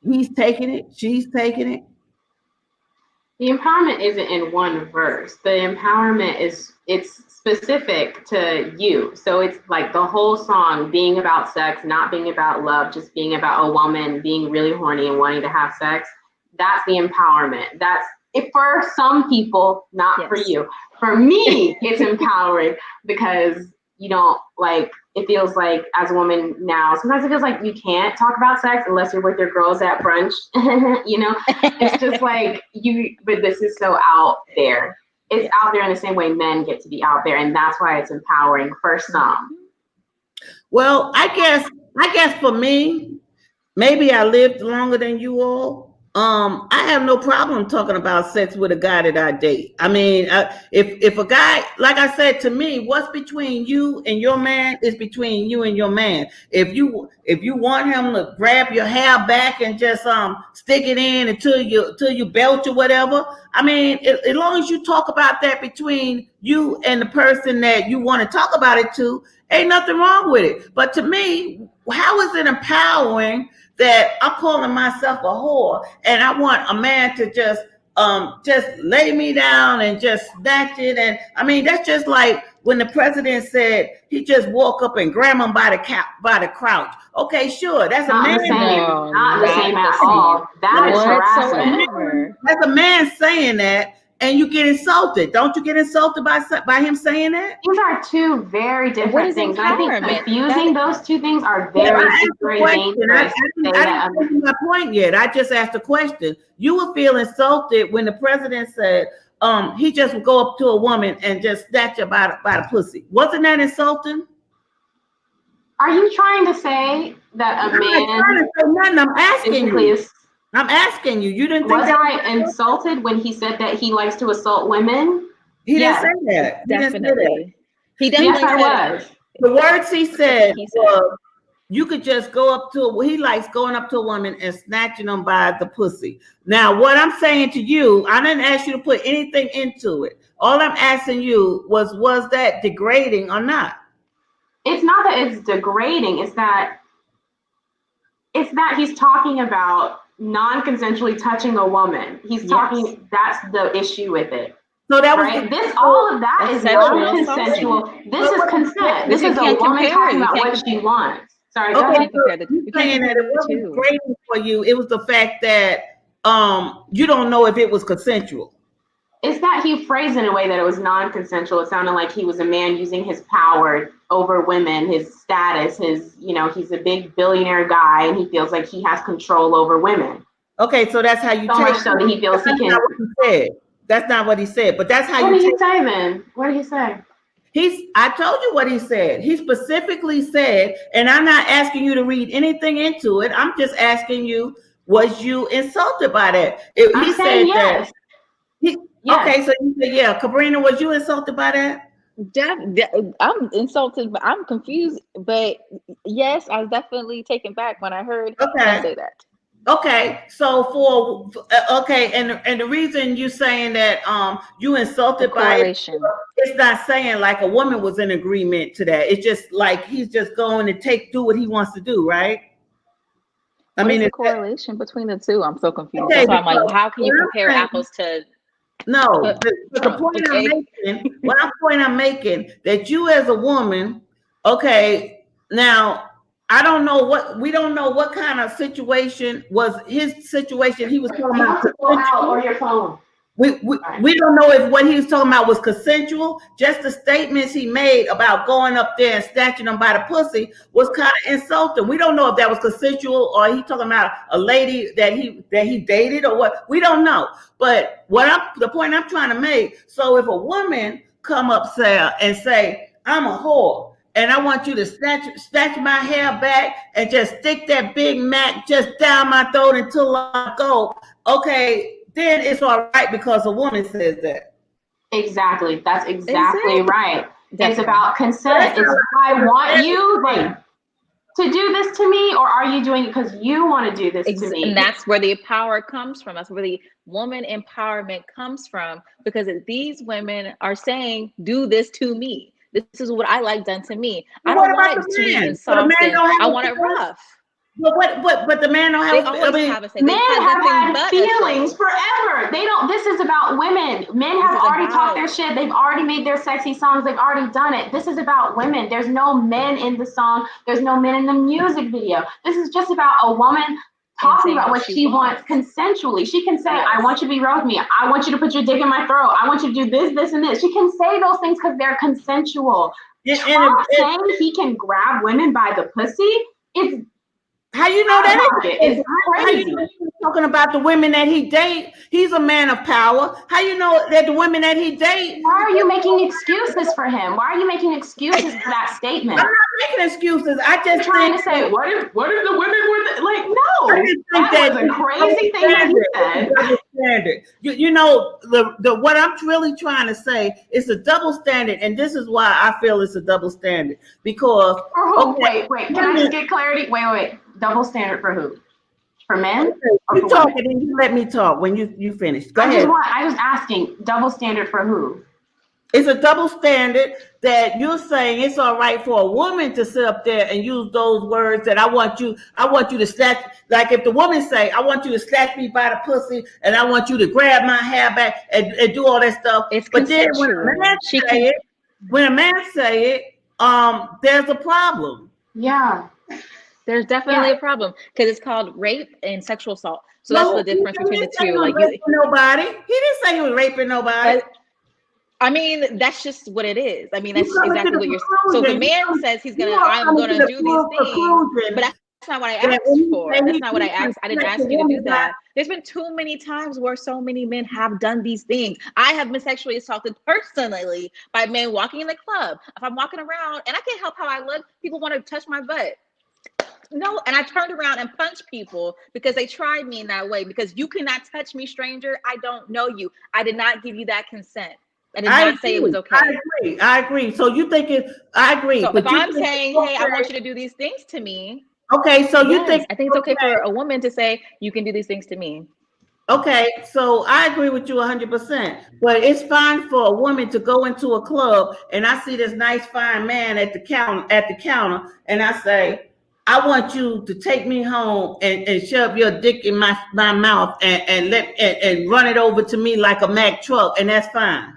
he's taking it, she's taking it. The empowerment isn't in one verse. The empowerment it's specific to you. So it's like the whole song being about sex, not being about love, just being about a woman being really horny and wanting to have sex. That's the empowerment. That's it for some people, not for Yes. you. For me, it's empowering because you don't like it feels like as a woman now, sometimes it feels like you can't talk about sex unless you're with your girls at brunch. You know, it's just like but this is so out there. It's out there in the same way men get to be out there, and that's why it's empowering for some. Well, I guess for me, maybe I lived longer than you all. I have no problem talking about sex with a guy that I date. I mean, if a guy, like I said, to me, what's between you and your man is between you and your man. If you want him to grab your hair back and just stick it in until you belch or whatever, I mean, as long as you talk about that between you and the person that you want to talk about it to, ain't nothing wrong with it. But to me, how is it empowering that I'm calling myself a whore and I want a man to just lay me down and just snatch it? And I mean, that's just like when the president said he just woke up and grabbed him by the crouch. Okay, sure, that's not a man. The same. No, not the same at same. all. That is harassment. That's a man saying that, and you get insulted. Don't you get insulted by him saying that? These are two very different things. And I think confusing those two things are very dangerous. I didn't make my point yet. I just asked a question. You would feel insulted when the president said he just would go up to a woman and just snatch her by the pussy. Wasn't that insulting? Are you trying to say that a man? I'm not trying to say nothing. I'm asking you. I'm asking you. You didn't think was I insulted when he said that he likes to assault women? He didn't say that. Definitely. He definitely said that. The words he said was, you could just go up to he likes going up to a woman and snatching them by the pussy. Now, what I'm saying to you, I didn't ask you to put anything into it. All I'm asking you was that degrading or not? It's not that it's degrading. It's that he's talking about non-consensually touching a woman. He's talking. That's the issue with it. So that was right. All of that is non-consensual. This is consent. This is a woman talking about what she wants. Sorry. Okay, so you're saying that it wasn't degrading for you. It was the fact that you don't know if it was consensual. It's that he phrased in a way that it was non-consensual. It sounded like he was a man using his power over women, his status, he's a big billionaire guy and he feels like he has control over women. Okay, so that's how you so much so that he feels he can. Not what he said. That's not what he said, but that's how What did he say then? What did he say? I told you what he said. He specifically said, and I'm not asking you to read anything into it. I'm just asking you, was you insulted by that? He said yes. Yes. Okay, so you said, yeah. Cabrina, was you insulted by that? I'm insulted, but I'm confused. But yes, I was definitely taken back when I heard him say that. Okay, so and the reason you saying that you insulted by it, it's not saying like a woman was in agreement to that. It's just like he's just going to do what he wants to do, right? I mean, the correlation between the two, I'm so confused. Okay, so I'm like, how can you compare apples to? No, the point I'm making, that you as a woman, okay, now we don't know what kind of situation was his situation. He was talking about consensual, or your phone. We don't know if what he was talking about was consensual. Just the statements he made about going up there and snatching them by the pussy was kind of insulting. We don't know if that was consensual or he talking about a lady that he dated or what. We don't know. But the point I'm trying to make. So if a woman come up and say, I'm a whore and I want you to snatch my hair back and just stick that Big Mac just down my throat until I go, okay, then it's all right because a woman says that. Exactly. That's exactly right. Definitely. It's about consent. It's I want you to do this to me, or are you doing it because you want to do this to me? And that's where the power comes from. That's where the woman empowerment comes from, because these women are saying, do this to me. This is what I like done to me. I don't want it sweet and soft. I want it rough. But the man don't have. Men have had feelings forever. They don't. This is about women. Men have already talked their shit. They've already made their sexy songs. They've already done it. This is about women. There's no men in the song. There's no men in the music video. This is just about a woman talking about what she wants consensually. She can say, I want you to be real with me. I want you to put your dick in my throat. I want you to do this, this, and this. She can say those things because they're consensual. Trump saying he can grab women by the pussy is how you know that is crazy. You know he's talking about the women that he date? He's a man of power. How you know that the women that he date? Why are you making excuses for him? Why are you making excuses for that statement? I'm not making excuses. I just trying to say, what if the women were like, no, I just think that was a crazy thing that he said. Double standard. You know, the what I'm really trying to say is a double standard, and this is why I feel it's a double standard because. For who? Okay, wait. Can I just get clarity? Wait. Double standard for who? For men? Or You for talk women? and you let me talk when you finish. Go ahead. I was asking, double standard for who? It's a double standard that you're saying it's all right for a woman to sit up there and use those words that I want you to snatch. Like if the woman say, I want you to snatch me by the pussy and I want you to grab my hair back and do all that stuff. It's but then when a man say it, there's a problem. Yeah. There's definitely a problem because it's called rape and sexual assault. So that's the difference between the two. Like nobody. He didn't say he was raping nobody. I mean, that's just what it is. I mean, that's exactly what you're saying. So the man says I'm gonna do these things, but that's not what I asked for. That's not what I asked. I didn't ask you to do that. There's been too many times where so many men have done these things. I have been sexually assaulted personally by men walking in the club. If I'm walking around and I can't help how I look, people want to touch my butt. No, and I turned around and punched people because they tried me in that way. Because you cannot touch me, stranger. I don't know you. I did not give you that consent. I did not say it was okay. I agree. So you think I agree. So if I'm saying, hey, I want you to do these things to me. Okay, so you think I think it's okay for a woman to say, you can do these things to me. Okay, so I agree with you 100%. But it's fine for a woman to go into a club and I see this nice fine man at the counter, and I say, I want you to take me home and shove your dick in my mouth and run it over to me like a Mack truck, and that's fine.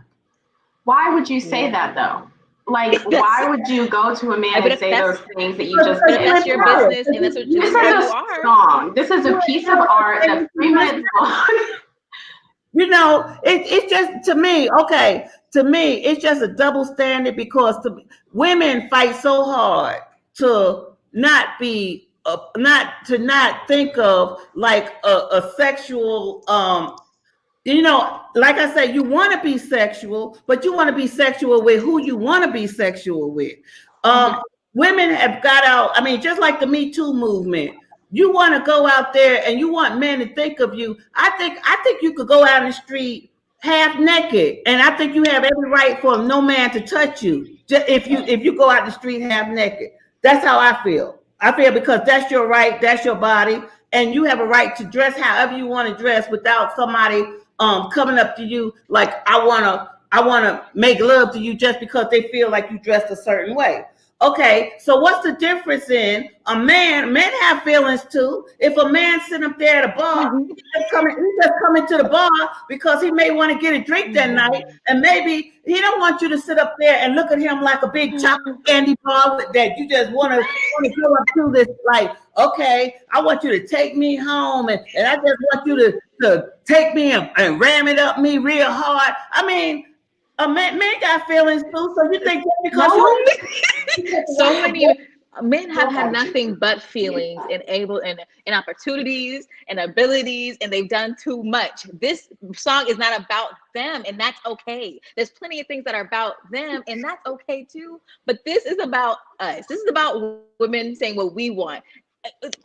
Why would you say that though? Like, why would you go to a man and say those things that you just did? That's your business, and that's what you are. Song. This is a piece of art that's 3 minutes long. You know, it's just to me, it's just a double standard because women fight so hard to not think of like a sexual like I said, you want to be sexual, but you want to be sexual with who you want to be sexual with. Women have got out, I mean, just like the Me Too movement. You want to go out there and you want men to think of you. I think you could go out in the street half naked, and I think you have every right for no man to touch you if you go out the street half naked. That's how I feel. I feel because that's your right, that's your body, and you have a right to dress however you want to dress without somebody coming up to you like I wanna make love to you just because they feel like you dressed a certain way. Okay, so what's the difference in a man? Men have feelings too. If a man sitting up there at a bar, he's just coming to the bar because he may want to get a drink that night, and maybe he don't want you to sit up there and look at him like a big chocolate candy bar that you just want to go up to this like, okay, I want you to take me home, and I just want you to take me and ram it up me real hard. I mean, a man got feelings too, so you think that because so many men have had nothing but feelings and opportunities and abilities, and they've done too much. This song is not about them, and that's okay. There's plenty of things that are about them, and that's okay too. But this is about us. This is about women saying what we want.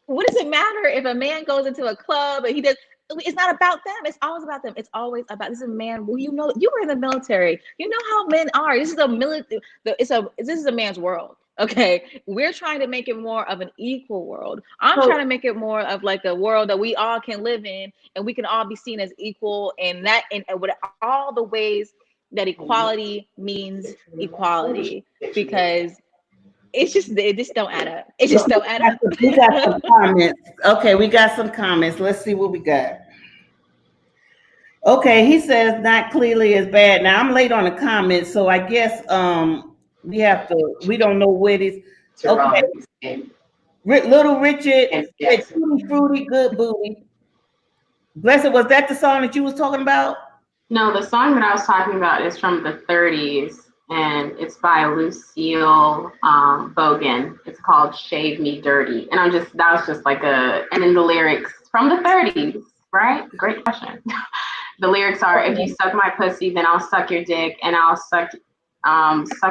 What does it matter if a man goes into a club and he does? It's not about them. It's always about them. It's always about this is a man. Well, you know, you were in the military. You know how men are. This is a military. This is a man's world. Okay, we're trying to make it more of an equal world. I'm trying to make it more of like a world that we all can live in, and we can all be seen as equal. And with all the ways that equality means equality, because it just don't add up. It just don't add up. We got some comments. Okay, we got some comments. Let's see what we got. Okay, he says not clearly as bad. Now I'm late on the comments, so I guess we don't know where this. Okay. Little Richard said tutti fruity, good booty. Blessed, was that the song that you was talking about? No, the song that I was talking about is from the 30s. and it's by Lucille Bogan. It's called "Shave Me Dirty," and that was just like and then the lyrics from the 30s, right? Great question. The lyrics are, "If you suck my pussy, then I'll suck your dick, and I'll suck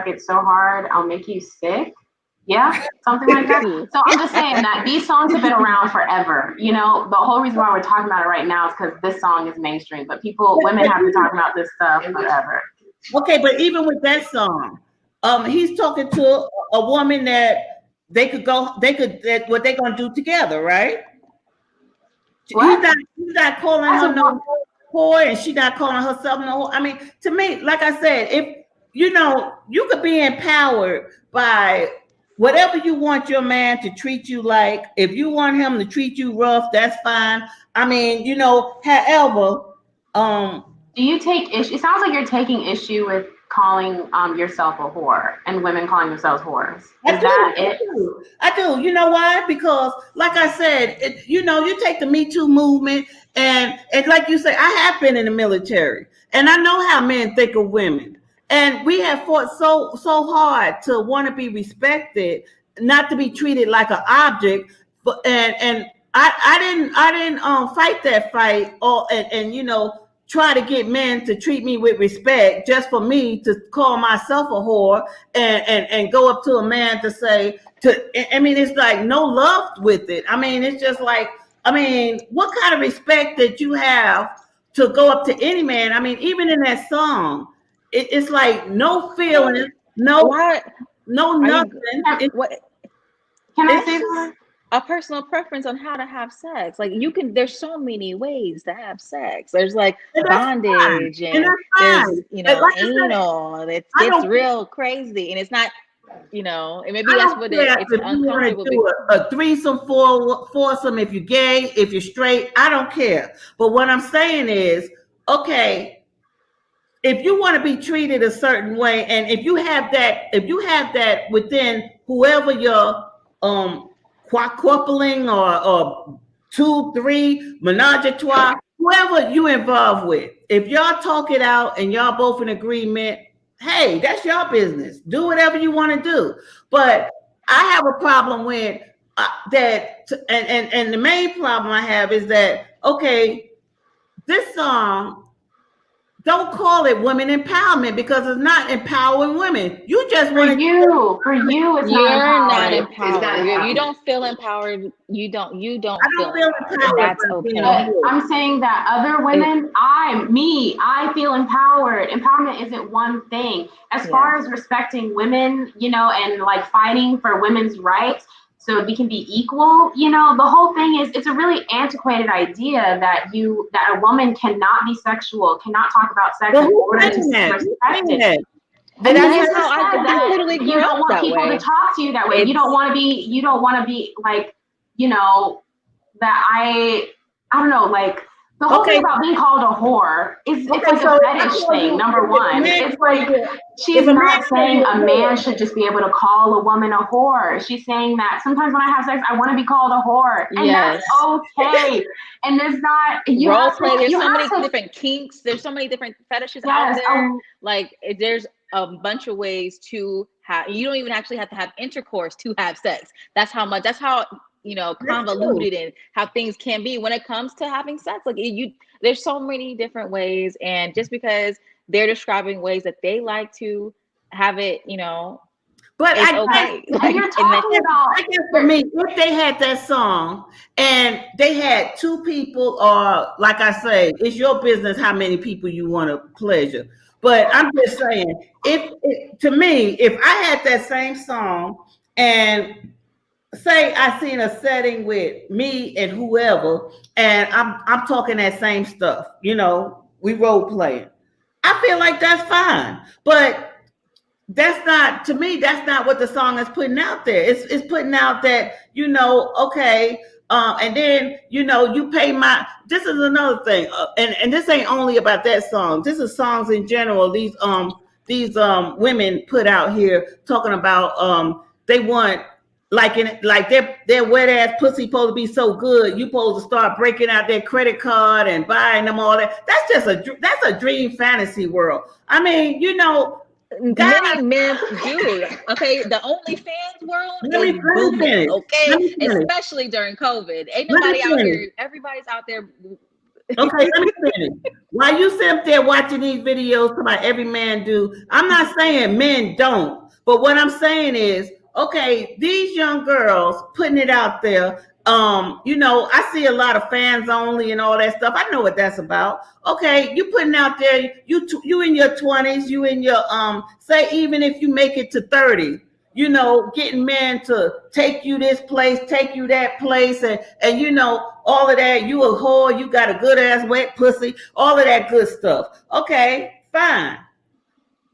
it so hard I'll make you sick." Yeah, something like that. So I'm just saying that these songs have been around forever. You know, the whole reason why we're talking about it right now is because this song is mainstream, but women have been talking about this stuff forever. Okay, but even with that song, he's talking to a woman that that what they're gonna do together, right? What? He's not calling her no whore, and she not calling herself no whore. I mean, to me, like I said, if you could be empowered by whatever you want your man to treat you like. If you want him to treat you rough, that's fine. I mean, however, do you take issue? It sounds like you're taking issue with calling yourself a whore and women calling themselves whores. I do. You know why? Because, like I said, you take the Me Too movement, and like you say, I have been in the military, and I know how men think of women. And we have fought so hard to want to be respected, not to be treated like an object. But and I didn't fight that fight and try to get men to treat me with respect just for me to call myself a whore and go up to a man to say I mean, it's like no love with it. I mean, it's just like, I mean, what kind of respect that you have to go up to any man? I mean, even in that song, it's like no feeling, no nothing. Can I say that? A personal preference on how to have sex. Like there's so many ways to have sex. There's like bondage and there's, anal. It gets real crazy, and it's not, and maybe that's what it's uncomfortable. Do a threesome, foursome, if you're gay, if you're straight, I don't care. But what I'm saying is, okay, if you want to be treated a certain way, and if you have that within whoever you're quadrupling or 2, 3, menage a trois, whoever you involved with, if y'all talk it out and y'all both in agreement, hey, that's your business. Do whatever you want to do. But I have a problem with that, and the main problem I have is that, okay, this song, don't call it women empowerment, because it's not empowering women. You just want for you, it's not empowered. You don't feel empowered. You don't feel empowered. That's okay. I'm saying that other women, I feel empowered. Empowerment isn't one thing. As far as respecting women, and like fighting for women's rights, so we can be equal, the whole thing is, it's a really antiquated idea that a woman cannot be sexual, cannot talk about sex in order to respect it. And that's how I literally grew up. You don't want people to talk to you that way. You don't want to be like, that I don't know, like, the whole thing about being called a whore is it's like a fetish thing, number one. It's like, she's not saying a man should just be able to call a woman a whore. She's saying that sometimes when I have sex, I want to be called a whore. And that's okay. And there's not, role play, there's so many different kinks, there's so many different fetishes out there. Like, there's a bunch of ways to have, you don't even actually have to have intercourse to have sex. That's how convoluted and how things can be when it comes to having sex. Like, there's so many different ways, and just because they're describing ways that they like to have it, but it's okay. You're talking about, I guess for me, if they had that song and they had 2 people, or like I say, it's your business how many people you want to pleasure. But I'm just saying, to me, if I had that same song and say I seen a setting with me and whoever, and I'm talking that same stuff, we role playing, I feel like that's fine. But that's not, to me, that's not what the song is putting out there. It's putting out that, okay, and then you pay this is another thing, and this ain't only about that song. This is songs in general. These women put out here talking about they want, like their wet ass pussy supposed to be so good, you supposed to start breaking out their credit card and buying them all that. That's a dream fantasy world. I mean, God, Many men do. Okay, the OnlyFans world is let me booming. finish. Okay, Let me finish. especially during COVID. Ain't Let me nobody out finish. here. Everybody's out there. Okay, let me finish. While you sit up there watching these videos about every man do, I'm not saying men don't, but what I'm saying is, okay, these young girls putting it out there. I see a lot of fans only and all that stuff. I know what that's about. Okay, you putting out there, you in your 20s, you in your say even if you make it to 30, getting men to take you this place, take you that place, and all of that. You a whore, you got a good ass wet pussy, all of that good stuff. Okay, fine.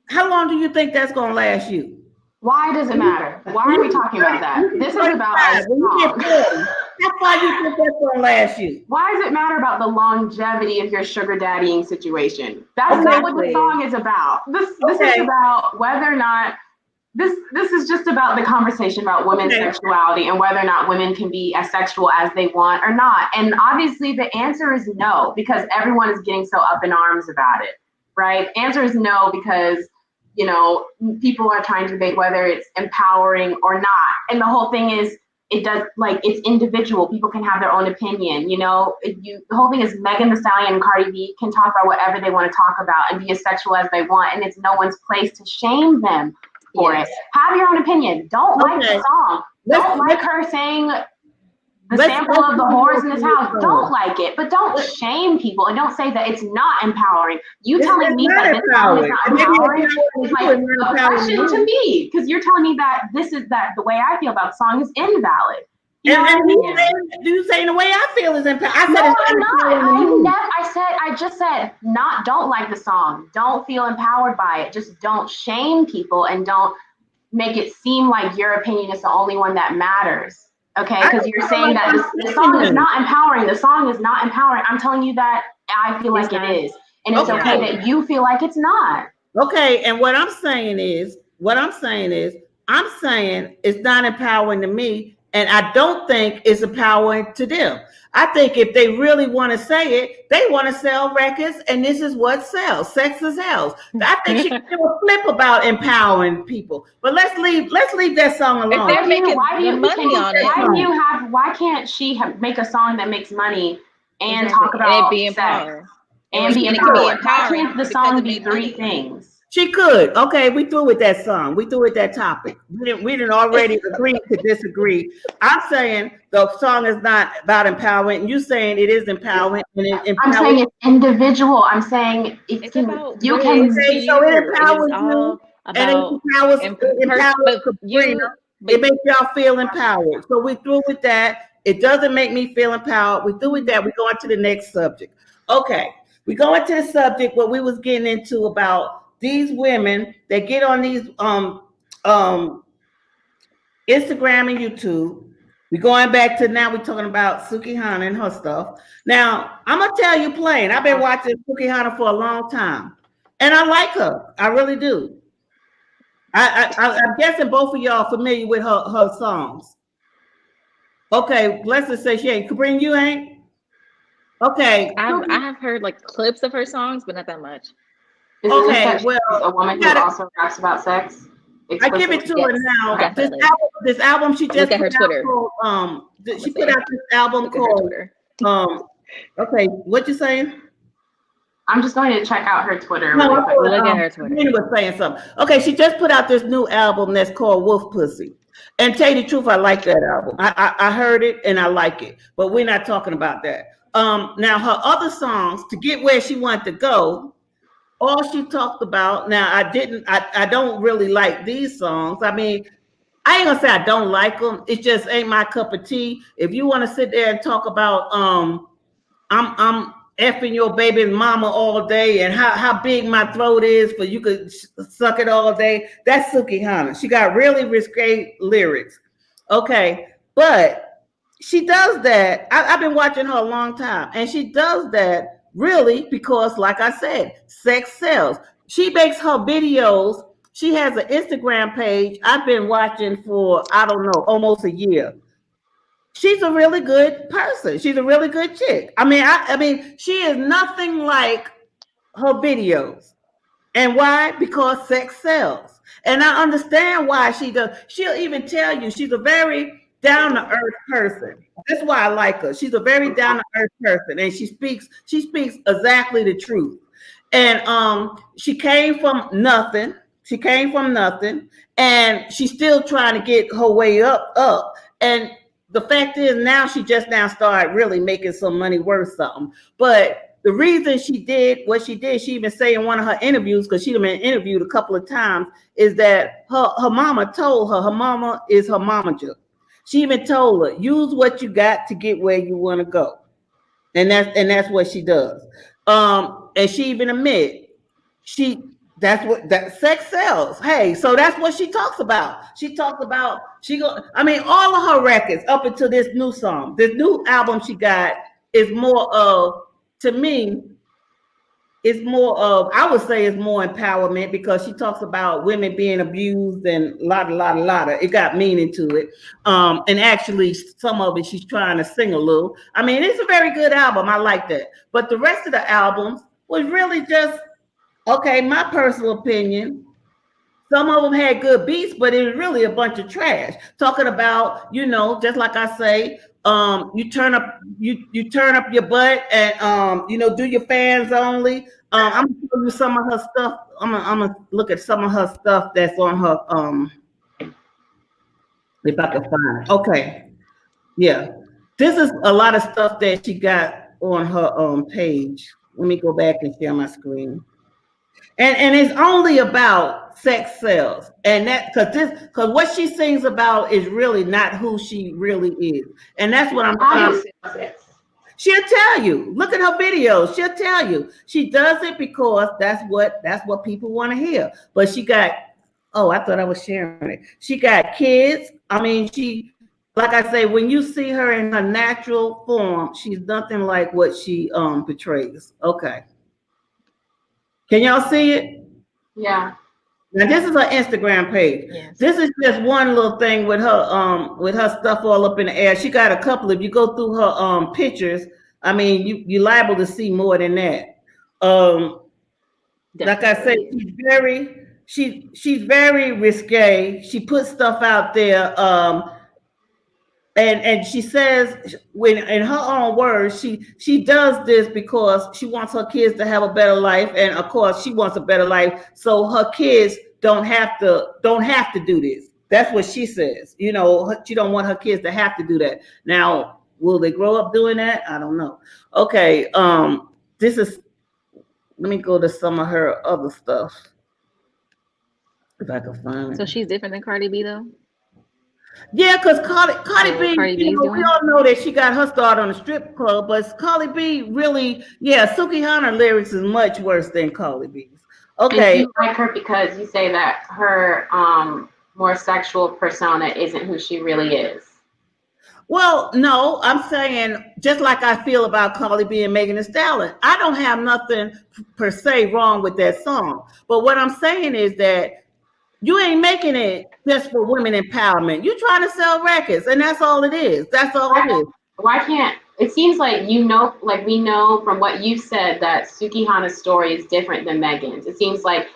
How long do you think that's gonna last you? Why does it matter? Why are we talking about that? This is about a when you get song. 40, how far you think that's gonna last you? Why does it matter about the longevity of your sugar daddying situation? That's not what the Exactly. song is about. This is Okay. about whether or not this is just about the conversation about women's Okay. sexuality and whether or not women can be as sexual as they want or not. And obviously the answer is no, because everyone is getting so up in arms about it, right? Answer is no, because people are trying to debate whether it's empowering or not. And the whole thing is, it does, like, it's individual. People can have their own opinion. The whole thing is Megan Thee Stallion and Cardi B can talk about whatever they want to talk about and be as sexual as they want, and it's no one's place to shame them for it. Have your own opinion. Don't like the song. Don't like her saying the sample of the whores in this house. Don't like it, but don't shame people and don't say that it's not empowering. You telling me that this song is not empowering is like a question to me, because you're telling me that the way I feel about the song is invalid. Do you say the way I feel is empowering? I said no, it's I'm empowering. not. I just said don't like the song. Don't feel empowered by it. Just don't shame people and don't make it seem like your opinion is the only one that matters. Okay, because you're saying that the song is not empowering. The song is not empowering. I'm telling you that I feel like it is. And it's okay that you feel like it's not. Okay, and what I'm saying is, I'm saying it's not empowering to me, and I don't think it's empowering to them. I think if they really want to say it, they want to sell records, and this is what sells. Sex is sells. I think she can do a flip about empowering people. But let's leave that song alone. If they're making money on it, why can't she make a song that makes money and talk about sex and be empowered? Why can't the song be three things? She could. Okay, we through with that song. We through with that topic. We didn't already agree to disagree. I'm saying the song is not about empowerment, and you saying it is empowering. I'm saying it's individual. I'm saying it's about you can. Okay, so it empowers you, and it empowers Sabrina. It makes y'all feel empowered. So we through with that. It doesn't make me feel empowered. We through with that. We go on to the next subject. Okay, we go into the subject what we was getting into about these women that get on these Instagram and YouTube. We're going back to now. We're talking about Suki Hana and her stuff. Now I'm gonna tell you plain. I've been watching Suki Hana for a long time, and I like her. I really do. I'm guessing both of y'all familiar with her songs. Okay, Leslie says she ain't. Cabrini, you ain't. Okay, I have heard like clips of her songs, but not that much. Okay, well, a woman who also raps about sex. I give it to her now. Definitely. This album she just look at her Twitter. She put out this album called okay, what you saying? I'm just going to check out her Twitter. No, look at her Twitter. She was saying something. Okay, she just put out this new album that's called Wolf Pussy. And tell you the truth, I like that album. I heard it and I like it, but we're not talking about that. Now her other songs to get where she wanted to go. All she talked about. Now I don't really like these songs. I mean, I ain't gonna say I don't like them. It just ain't my cup of tea. If you want to sit there and talk about I'm effing your baby mama all day and how big my throat is for you could suck it all day, that's Suki Hana. She got really risque lyrics. Okay, but she does that. I've been watching her a long time, and she does that really because, like I said, sex sells. She makes her videos. She has an Instagram page I've been watching for, I don't know, almost a year. She's a really good person. She's a really good chick. I mean, she is nothing like her videos. And why? Because sex sells. And I understand why she does. She'll even tell you she's a very down to earth person. That's why I like her. She's a very down to earth person, and she speaks exactly the truth. And she came from nothing. She came from nothing, and she's still trying to get her way up. And the fact is, now she just now started really making some money worth something. But the reason she did what she did, she even say in one of her interviews, because she'd been interviewed a couple of times, is that her mama told her mama is her momager. She even told her, use what you got to get where you want to go. And that's what she does. And she even admit that's what that sex sells. Hey, so that's what she talks about. She talks about all of her records up until this new song, this new album she got is more of, to me, it's more of, I would say it's more empowerment, because she talks about women being abused and a lot of it got meaning to it. And actually some of it she's trying to sing a little. I mean, it's a very good album. I like that. But the rest of the albums was really just, okay, my personal opinion. Some of them had good beats, but it was really a bunch of trash. Talking about, just like I say, you turn up your butt and do your fans only. I'm gonna show you some of her stuff. I'm gonna look at some of her stuff that's on her if I can find it. Okay. Yeah. This is a lot of stuff that she got on her page. Let me go back and share my screen. And it's only about sex sells, and that because what she sings about is really not who she really is, and that's what I'm trying. She'll tell you. Look at her videos. She'll tell you she does it because that's what people want to hear. But she got. Oh, I thought I was sharing it. She got kids. I mean, like I say, when you see her in her natural form, she's nothing like what she portrays. Okay. Can y'all see it? Yeah. Now this is her Instagram page. Yes. This is just one little thing with her stuff all up in the air. She got a couple. If you go through her pictures, I mean, you're liable to see more than that. Like I said, she's very risque. She puts stuff out there. And she says, when in her own words, she does this because she wants her kids to have a better life, and of course she wants a better life, so her kids don't have to do this. That's what she says. She don't want her kids to have to do that. Now, will they grow up doing that? I don't know. Okay, let me go to some of her other stuff if I can find it. So she's different than Cardi B though? Yeah, because Cardi B, we all know that she got her start on a strip club, but Cardi B really, Suki Hunter lyrics is much worse than Cardi B's. Okay. And you like her because you say that her more sexual persona isn't who she really is. Well, no, I'm saying just like I feel about Cardi B and Megan Thee Stallion, I don't have nothing per se wrong with that song. But what I'm saying is that you ain't making it just for women empowerment. You're trying to sell records, and that's all it is. That's all it is. Why can't it seems like we know from what you said that Suki Hana's story is different than Megan's. It seems like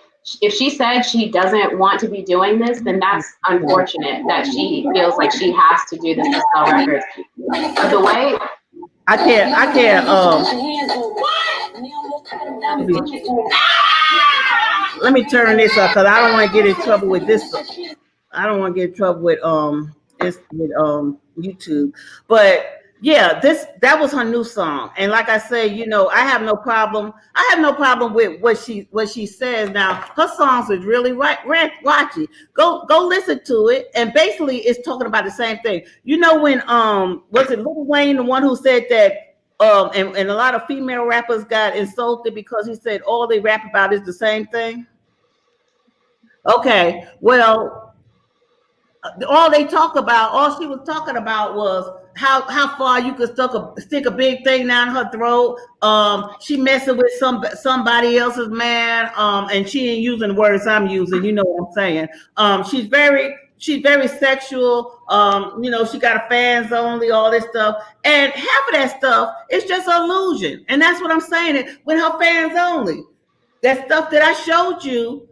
if she said she doesn't want to be doing this, then that's unfortunate that she feels like she has to do this to sell records. But the way I can't let me turn this up because I don't want to get in trouble with this. I don't want to get in trouble with YouTube. But yeah, that was her new song. And like I say, I have no problem. I have no problem with what she says. Now, her songs is really watchy. Go listen to it. And basically it's talking about the same thing. When was it Lil Wayne, the one who said that and a lot of female rappers got insulted because he said all they rap about is the same thing? Okay, well, all she was talking about was how far you could stick a big thing down her throat. She messing with somebody else's man, and she ain't using the words I'm using. You know what I'm saying? She's very sexual. She got a fans only, all this stuff, and half of that stuff is just illusion, and that's what I'm saying. With her fans only. that stuff that I showed you,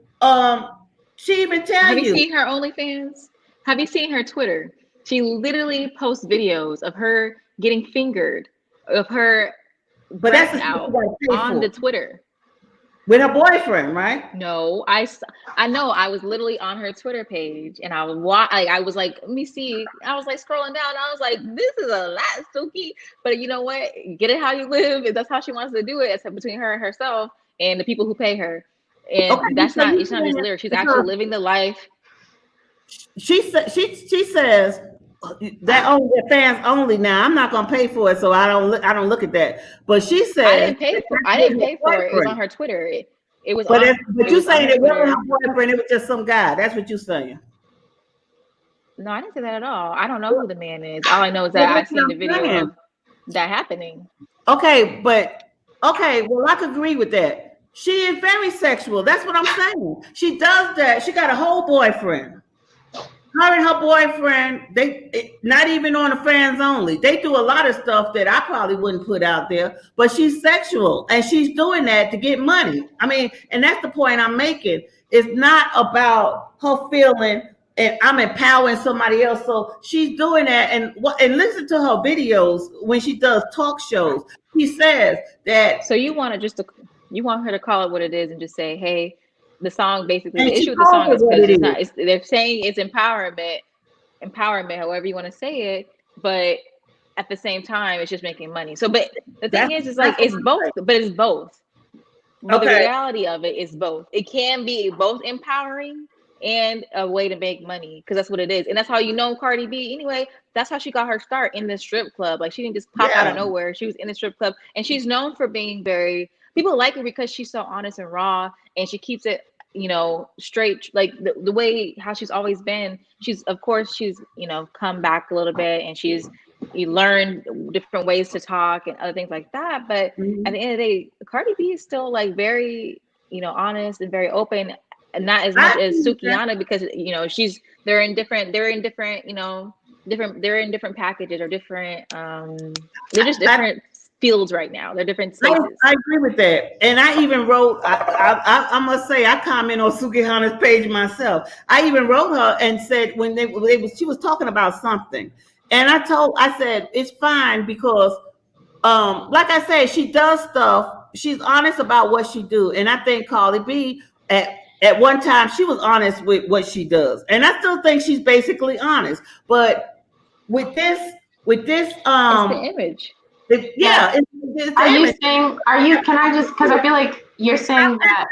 she even tell Have you you. seen her OnlyFans? Have you seen her Twitter? She literally posts videos of her getting fingered, of her But that's breasts the stuff you out gotta pay on the for. Twitter. With her boyfriend, right? No, I know. I was literally on her Twitter page, and I was I was like, let me see. I was like scrolling down. I was like, this is a lot, Suki. But you know what? Get it how you live. If that's how she wants to do it, it's between her and herself and the people who pay her. Okay, And that's so not. you It's not just saying lyrics. She's actually because living the life. she says that only the fans only. Now I'm not gonna pay for it, so I don't look at that. But she says that that's I with didn't her pay for it. It was on boyfriend. her Twitter. It was But on. but It you was on saying her it wasn't Twitter. her boyfriend, it was just some guy. That's what you saying. No, I didn't say that at all. I don't know who the man is. All I know is Well, that I that's what seen the I'm video saying. of that happening. Okay, but okay, well, I could agree with that. She is very sexual. That's what I'm saying. She does that. She got a whole boyfriend. Her and her boyfriend, not even on the fans only. They do a lot of stuff that I probably wouldn't put out there, but she's sexual and she's doing that to get money. I mean, and that's the point I'm making. It's not about her feeling and I'm empowering somebody else. So she's doing that and listen to her videos when she does talk shows. She says that So you want her to call it what it is and just say, hey, the song basically and the she issue with the calls song it is what because it it's is. not they're saying it's empowerment, however you want to say it, but at the same time it's just making money. So but the thing is like That's what it's I'm both, saying. but it's both. But the Okay. reality of it is both. It can be both empowering and a way to make money because that's what it is. And that's how you know Cardi B anyway. That's how she got her start in the strip club. Like she didn't just pop out of Yeah. nowhere. She was in the strip club and she's known for being very people like her because she's so honest and raw and she keeps it, straight like the way how she's always been. She's of course she's, come back a little bit and she's you learn different ways to talk and other things like that. But at the Mhm. end of the day, Cardi B is still like very, honest and very open, and not as I much as agree with that. Sukiana because they're in different packages or different they're just I, different fields right now. They're different spaces. I agree with that, and I even wrote. I must say I comment on Sukihana's page myself. I even wrote her and said when she was talking about something, and I said it's fine because like I said she does stuff. She's honest about what she do, and I think Cardi B at one time she was honest with what she does, and I still think she's basically honest. But with this with this It's the image. Yeah. yeah, it's the Are you image. saying, can I just, because I feel like you're saying that,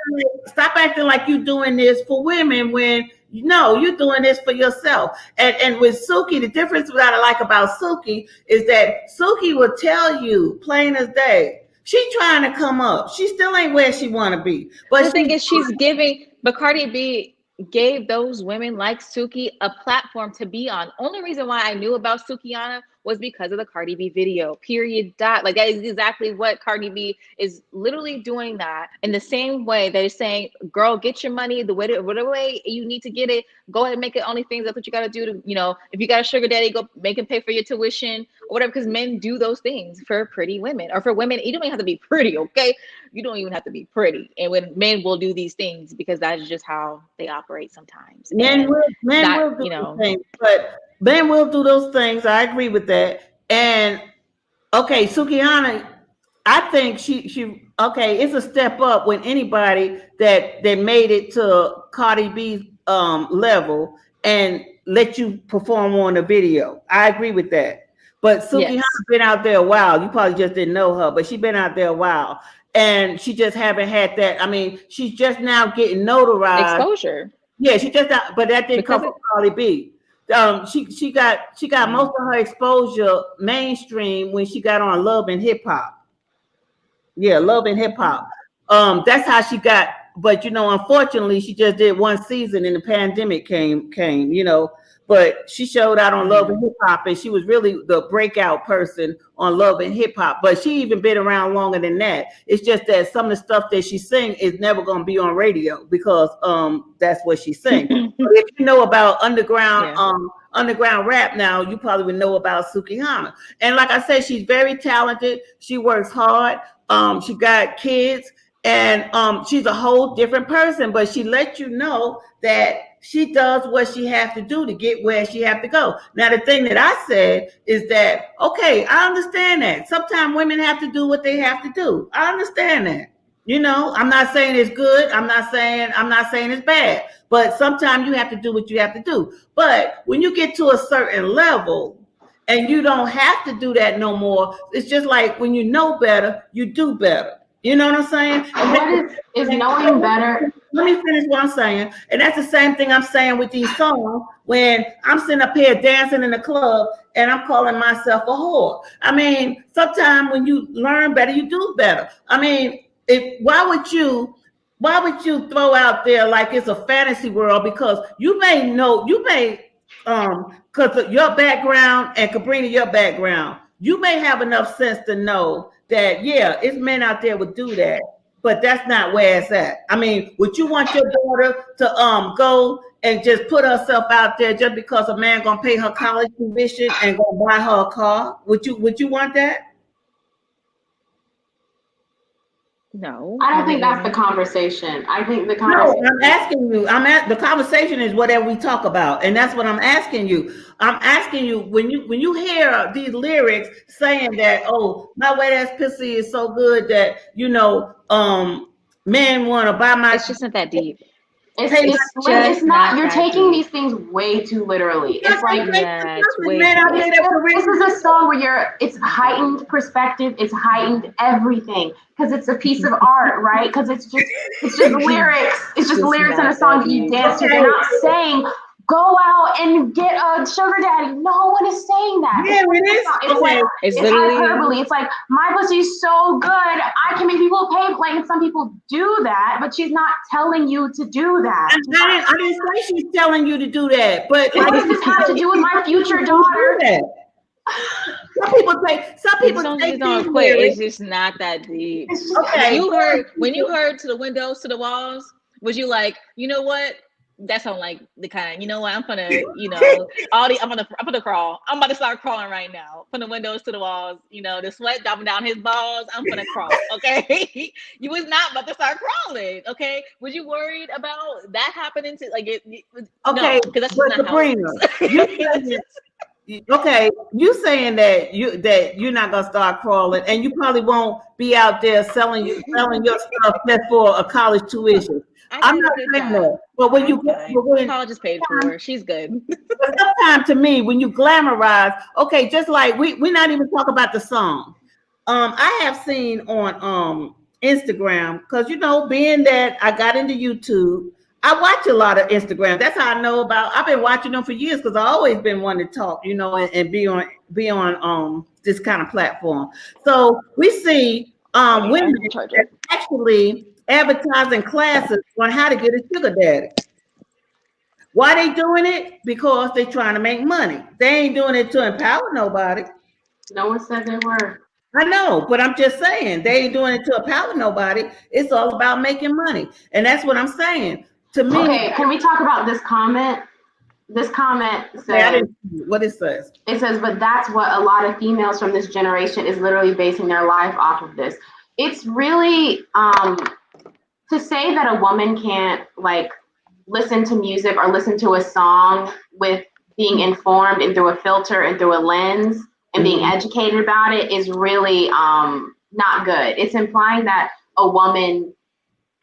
Stop acting like you're doing this for women when no, you're doing this for yourself. And with Suki, the difference that I like about Suki is that Suki will tell you plain as day. She trying to come up. She still ain't where she want to be, The but thing she's is, but Cardi B gave those women like Suki a platform to be on. Only reason why I knew about Sukiana was because of the Cardi B video. Period. Dot. Like that is exactly what Cardi B is literally doing that in the same way that is saying, "Girl, get your money the way whatever way you need to get it. Go ahead and make it OnlyFans. That's what you got to do to if you got a sugar daddy, go make him pay for your tuition or whatever. Because men do those things for pretty women or for women. You don't even have to be pretty, okay? You don't even have to be pretty. And when men will do these things because that is just how they operate sometimes. And men that, will do those things, but men will do those things. I agree with that. And okay, Sukihana, I think she okay. It's a step up when anybody that made it to Cardi B's level and let you perform on a video. I agree with that. But Sukihana's yes, been out there a while. You probably just didn't know her, but she's been out there a while, and she just haven't had that. I mean, she's just now getting notarized. exposure Yeah, she just got, but that didn't come because from it, Cardi B. She got most mm, of her exposure mainstream when she got on Love and Hip Hop. Yeah, Love and Hip Hop. That's how she got. But unfortunately, she just did one season, and the pandemic came. But she showed out on Love and mm, Hip Hop, and she was really the breakout person on Love and Hip Hop. But she even been around longer than that. It's just that some of the stuff that she sing is never gonna be on radio because that's what she sing. But if you know about yeah. underground rap now, you probably would know about Sukihana. And like I said, she's very talented. She works hard. She got kids, and she's a whole different person, but she lets you know that she does what she has to do to get where she has to go. Now, the thing that I said is that, okay, I understand that. Sometimes women have to do what they have to do. I understand that. You know, I'm not saying it's good. I'm not saying it's bad. But sometimes you have to do what you have to do. But when you get to a certain level and you don't have to do that no more, it's just like when you know better, you do better. You know what I'm saying? What is knowing better? Let me finish what I'm saying. And that's the same thing I'm saying with these songs when I'm sitting up here dancing in the club and I'm calling myself a whore. I mean, sometimes when you learn better, you do better. I mean, why would you throw out there like it's a fantasy world? Because because of your background and Cabrina, your background, you may have enough sense to know that, yeah, it's men out there would do that, but that's not where it's at. I mean, would you want your daughter to go and just put herself out there just because a man gonna pay her college tuition and gonna buy her a car? Would you want that? No, I I don't think that's the mean, conversation. I think the No, conversation. I'm asking you. The conversation is whatever we talk about, and that's what I'm asking you. I'm asking you when you hear these lyrics saying that, oh, my wet ass pussy is so good that men want to buy my it's just not that deep. It's pay it's my it's Just not. not You're that taking deep. these things way too literally. It's like Yeah, it's way man too out there deep. that for this real. is a song where it's heightened perspective, it's heightened everything because it's a piece of art, right? Because it's just lyrics. It's just Just lyrics in a not song that that you deep. dance to. They're Okay, not saying go out and get a sugar daddy. No one is saying that. yeah, it is. It's like Okay, It's it's literally, hyperbole. It's like my pussy's so good, I can make people pay. Like some people do that, but she's not telling you to do that. and I didn't say she's telling you to do that, but What like does this have to do with my future you do daughter? that. Some it people just don't, take just these don't equate. It's lyrics. just not that deep. It's just Okay, When you heard to the windows, to the walls, was you like, you know what? That sound like the kind, you know what? I'm gonna crawl. I'm about to start crawling right now. From the windows to the walls, the sweat dropping down his balls. I'm gonna crawl. Okay. You was not about to start crawling. Okay. Was you worried about that happening to like okay, no, because that's just but not how it Sabrina, works. you That's saying just- okay, you saying that you're not gonna start crawling, and you probably won't be out there selling your stuff just for a college tuition. I I'm got a not good saying job. that, but when I'm you fine. but when College is paid for. She's good. but sometimes to me, when you glamorize, okay, just like we're not even talking about the song. I have seen on Instagram, because being that I got into YouTube, I watch a lot of Instagram. That's how I know about. I've been watching them for years because I always been wanting to talk, and be on this kind of platform. So we see Oh yeah, women that charger. actually advertising classes on how to get a sugar daddy. Why they doing it? Because they trying to make money. They ain't doing it to empower nobody. no one said they were. I know, but I'm just saying they ain't doing it to empower nobody. It's all about making money, and that's what I'm saying. To me, Okay, can we talk about this comment? This comment okay, I says, didn't see what it says. it says, but that's what a lot of females from this generation is literally basing their life off of this. It's really to say that a woman can't like listen to music or listen to a song with being informed and through a filter and through a lens and being Mhm. educated about it is really not good. It's implying that a woman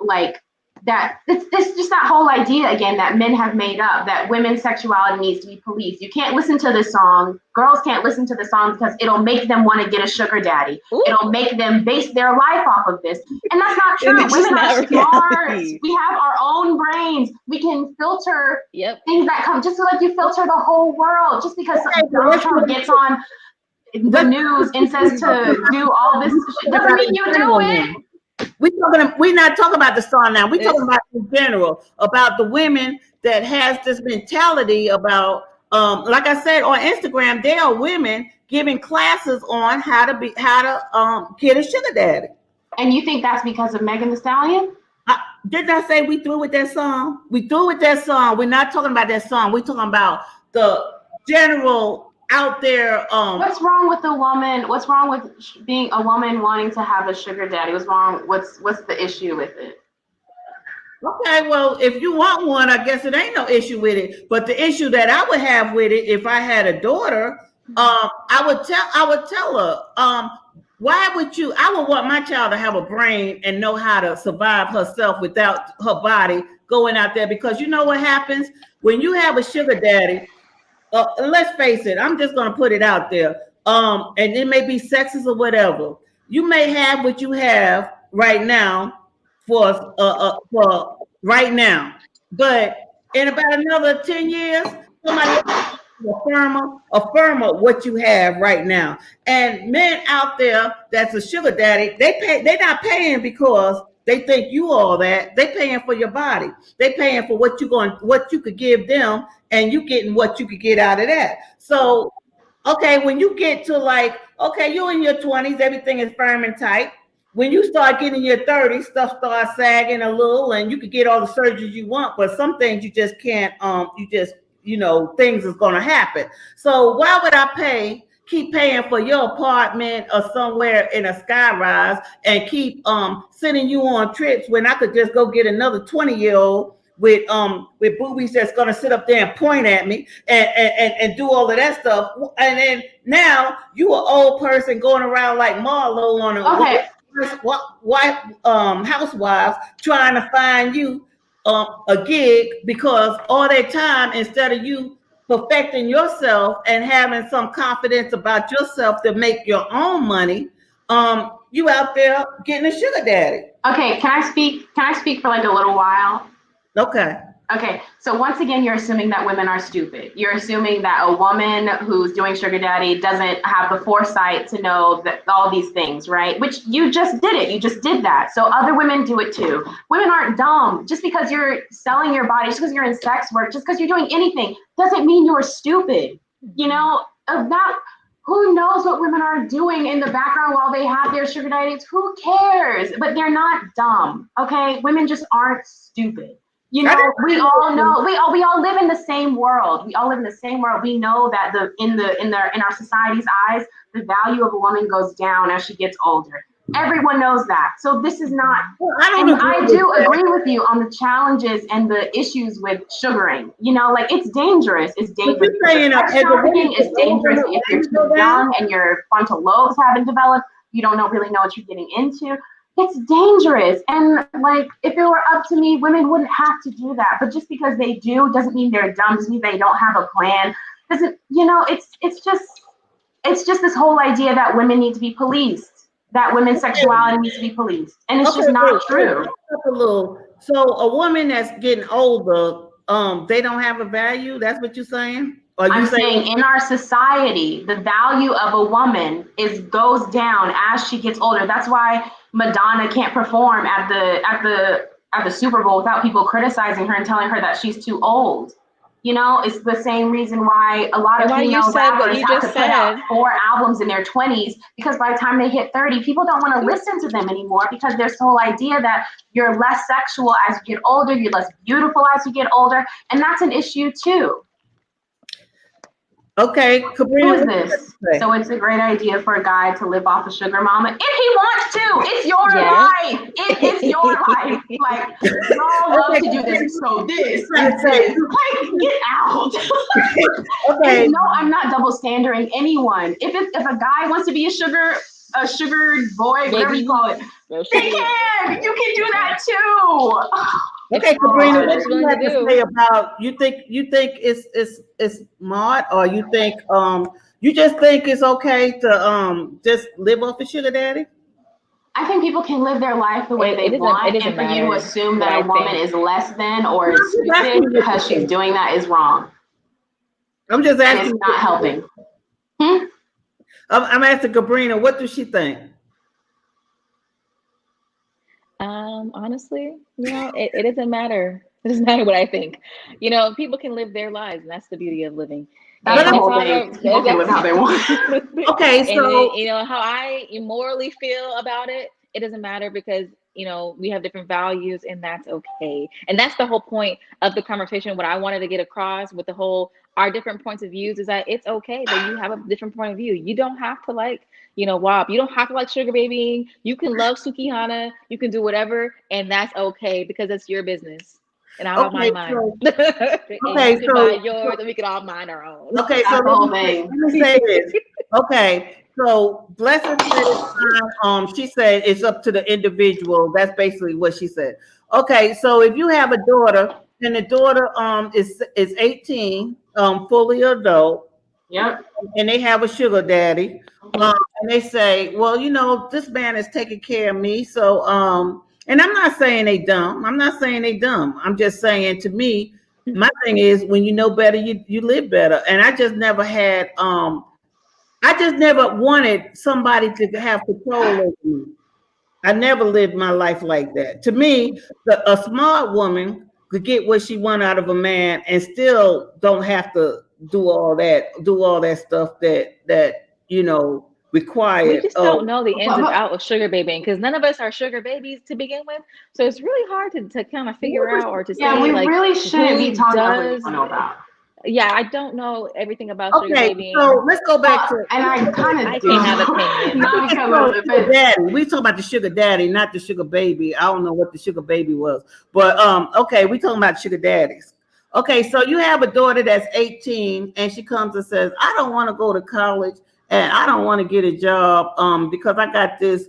like that it's just that whole idea again that men have made up that women's sexuality needs to be policed. You can't listen to the song, girls can't listen to the song because it'll make them want to get a sugar daddy. Ooh, It'll make them base their life off of this, and that's not and true. it's just Women are not smart, reality. we have our own brains, we can filter Yep. things that come, just like you filter the whole world. Just because Okay, so Donald Trump gets on the news and says to do all this shit doesn't mean you do it. We're not talking about the song now. We're talking It's about in general about the women that has this mentality about. Like I said on Instagram, there are women giving classes on how to get a sugar daddy. And you think that's because of Megan Thee Stallion? Didn't I say we through with that song? We through with that song. We're not talking about that song. We're talking about the general out there. What's wrong with a woman? What's wrong with being a woman wanting to have a sugar daddy? What's wrong? What's the issue with it? Okay, well, if you want one, I guess it ain't no issue with it. But the issue that I would have with it, if I had a daughter, I would tell her, why would you? I would want my child to have a brain and know how to survive herself without her body going out there. Because you know what happens when you have a sugar daddy. Let's face it, I'm just gonna put it out there. And it may be sexist or whatever. You may have what you have right now for right now, but in about another 10 years, somebody else affirm what you have right now. And men out there that's a sugar daddy, they're not paying because they think you all that. They paying for your body. They paying for what you could give them, and you getting what you could get out of that. So okay, when you get to like, okay, you're in your 20s, everything is firm and tight. When you start getting in your 30s, stuff starts sagging a little, and you could get all the surgeries you want, but some things you just can't, things is gonna happen. So why would I keep paying for your apartment or somewhere in a sky rise and keep sending you on trips when I could just go get another 20-year-old with boobies that's gonna sit up there and point at me and do all of that stuff. And then now you an old person going around like Marlo on a wife housewives trying to find you a gig because all that time instead of you perfecting yourself and having some confidence about yourself to make your own money, you out there getting a sugar daddy. Okay, can I speak for like a little while? Okay. Okay, so once again, you're assuming that women are stupid. You're assuming that a woman who's doing sugar daddy doesn't have the foresight to know that all these things, right? Which you just did it. You just did that. So other women do it too. Women aren't dumb. Just because you're selling your body, just because you're in sex work, just because you're doing anything, doesn't mean you're stupid. You know, who knows what women are doing in the background while they have their sugar daddies? Who cares? But they're not dumb, okay? Women just aren't stupid. You know, we all know, we all live in the same world. We all live in the same world. We know that in our society's eyes, the value of a woman goes down as she gets older. Everyone knows that. So this is not, I do agree with you on the challenges and the issues with sugaring. You know, like it's dangerous. It's dangerous. Sex trafficking is dangerous if you're too young and your frontal lobes haven't developed. You don't really know what you're getting into. It's dangerous. And like, if it were up to me, women wouldn't have to do that. But just because they do doesn't mean they're dumb, doesn't mean they don't have a plan. It's just this whole idea that women need to be policed, that women's sexuality needs to be policed. And it's just not true. So a woman that's getting older, they don't have a value? That's what you're saying? I'm saying in our society, the value of a woman goes down as she gets older. That's why Madonna can't perform at the Super Bowl without people criticizing her and telling her that she's too old. You know, it's the same reason why a lot of female rappers have to put out 4 albums in their 20s, because by the time they hit 30, people don't want to listen to them anymore because there's this whole idea that you're less sexual as you get older, you're less beautiful as you get older, and that's an issue too. Okay, Cabrina, who is this? So it's a great idea for a guy to live off a sugar mama if he wants to. It's your life. It is your life. Like, y'all love to do this. So this. Like, get out. Okay. No, I'm not double standarding anyone. If a guy wants to be a sugar boy, whatever you call it, you can do that too. Okay, Sabrina, what do you have to say about you think it's smart, or you think you just think it's okay to just live off a sugar daddy? I think people can live their life the way they want, and for you to assume that a woman is less than or is stupid because she's doing that is wrong. I'm just asking. It's not helping. I'm asking Cabrina, what does she think? Honestly, it doesn't matter. It doesn't matter what I think. People can live their lives, and that's the beauty of living. That's the whole thing. People can live how they want. Okay, so and how I morally feel about it, it doesn't matter because we have different values, and that's okay. And that's the whole point of the conversation. What I wanted to get across with the whole our different points of views is that it's okay that you have a different point of view. You don't have to like, WAP. You don't have to like sugar babying. You can love Sukihana. You can do whatever, and that's okay because it's your business. And I'll Okay, mind mine. so And you can mind yours, and we can all mind our own. okay, so let me say this. Okay, so Blessing said, she said it's up to the individual. That's basically what she said. Okay, so if you have a daughter and the daughter is 18, fully adult, Yep. and they have a sugar daddy, and they say, well, this man is taking care of me, so and I'm not saying they dumb. I'm not saying they dumb. I'm just saying, to me, my thing is, when you know better, you live better. And I just never had I just never wanted somebody to have control over me. I never lived my life like that. To me, a smart woman could get what she want out of a man and still don't have to do all that stuff that required. We just don't know the ins and outs of sugar babying, because none of us are sugar babies to begin with. So it's really hard to kind of figure out or to say, we like, really shouldn't be talking about. Yeah, I don't know everything about sugar babying. So let's go back to, and I kind of can't have opinion. Not because of it. Daddy. We talking about the sugar daddy, not the sugar baby. I don't know what the sugar baby was, but okay, we talking about sugar daddies. Okay, so you have a daughter that's 18, and she comes and says, I don't want to go to college, and I don't want to get a job because I got this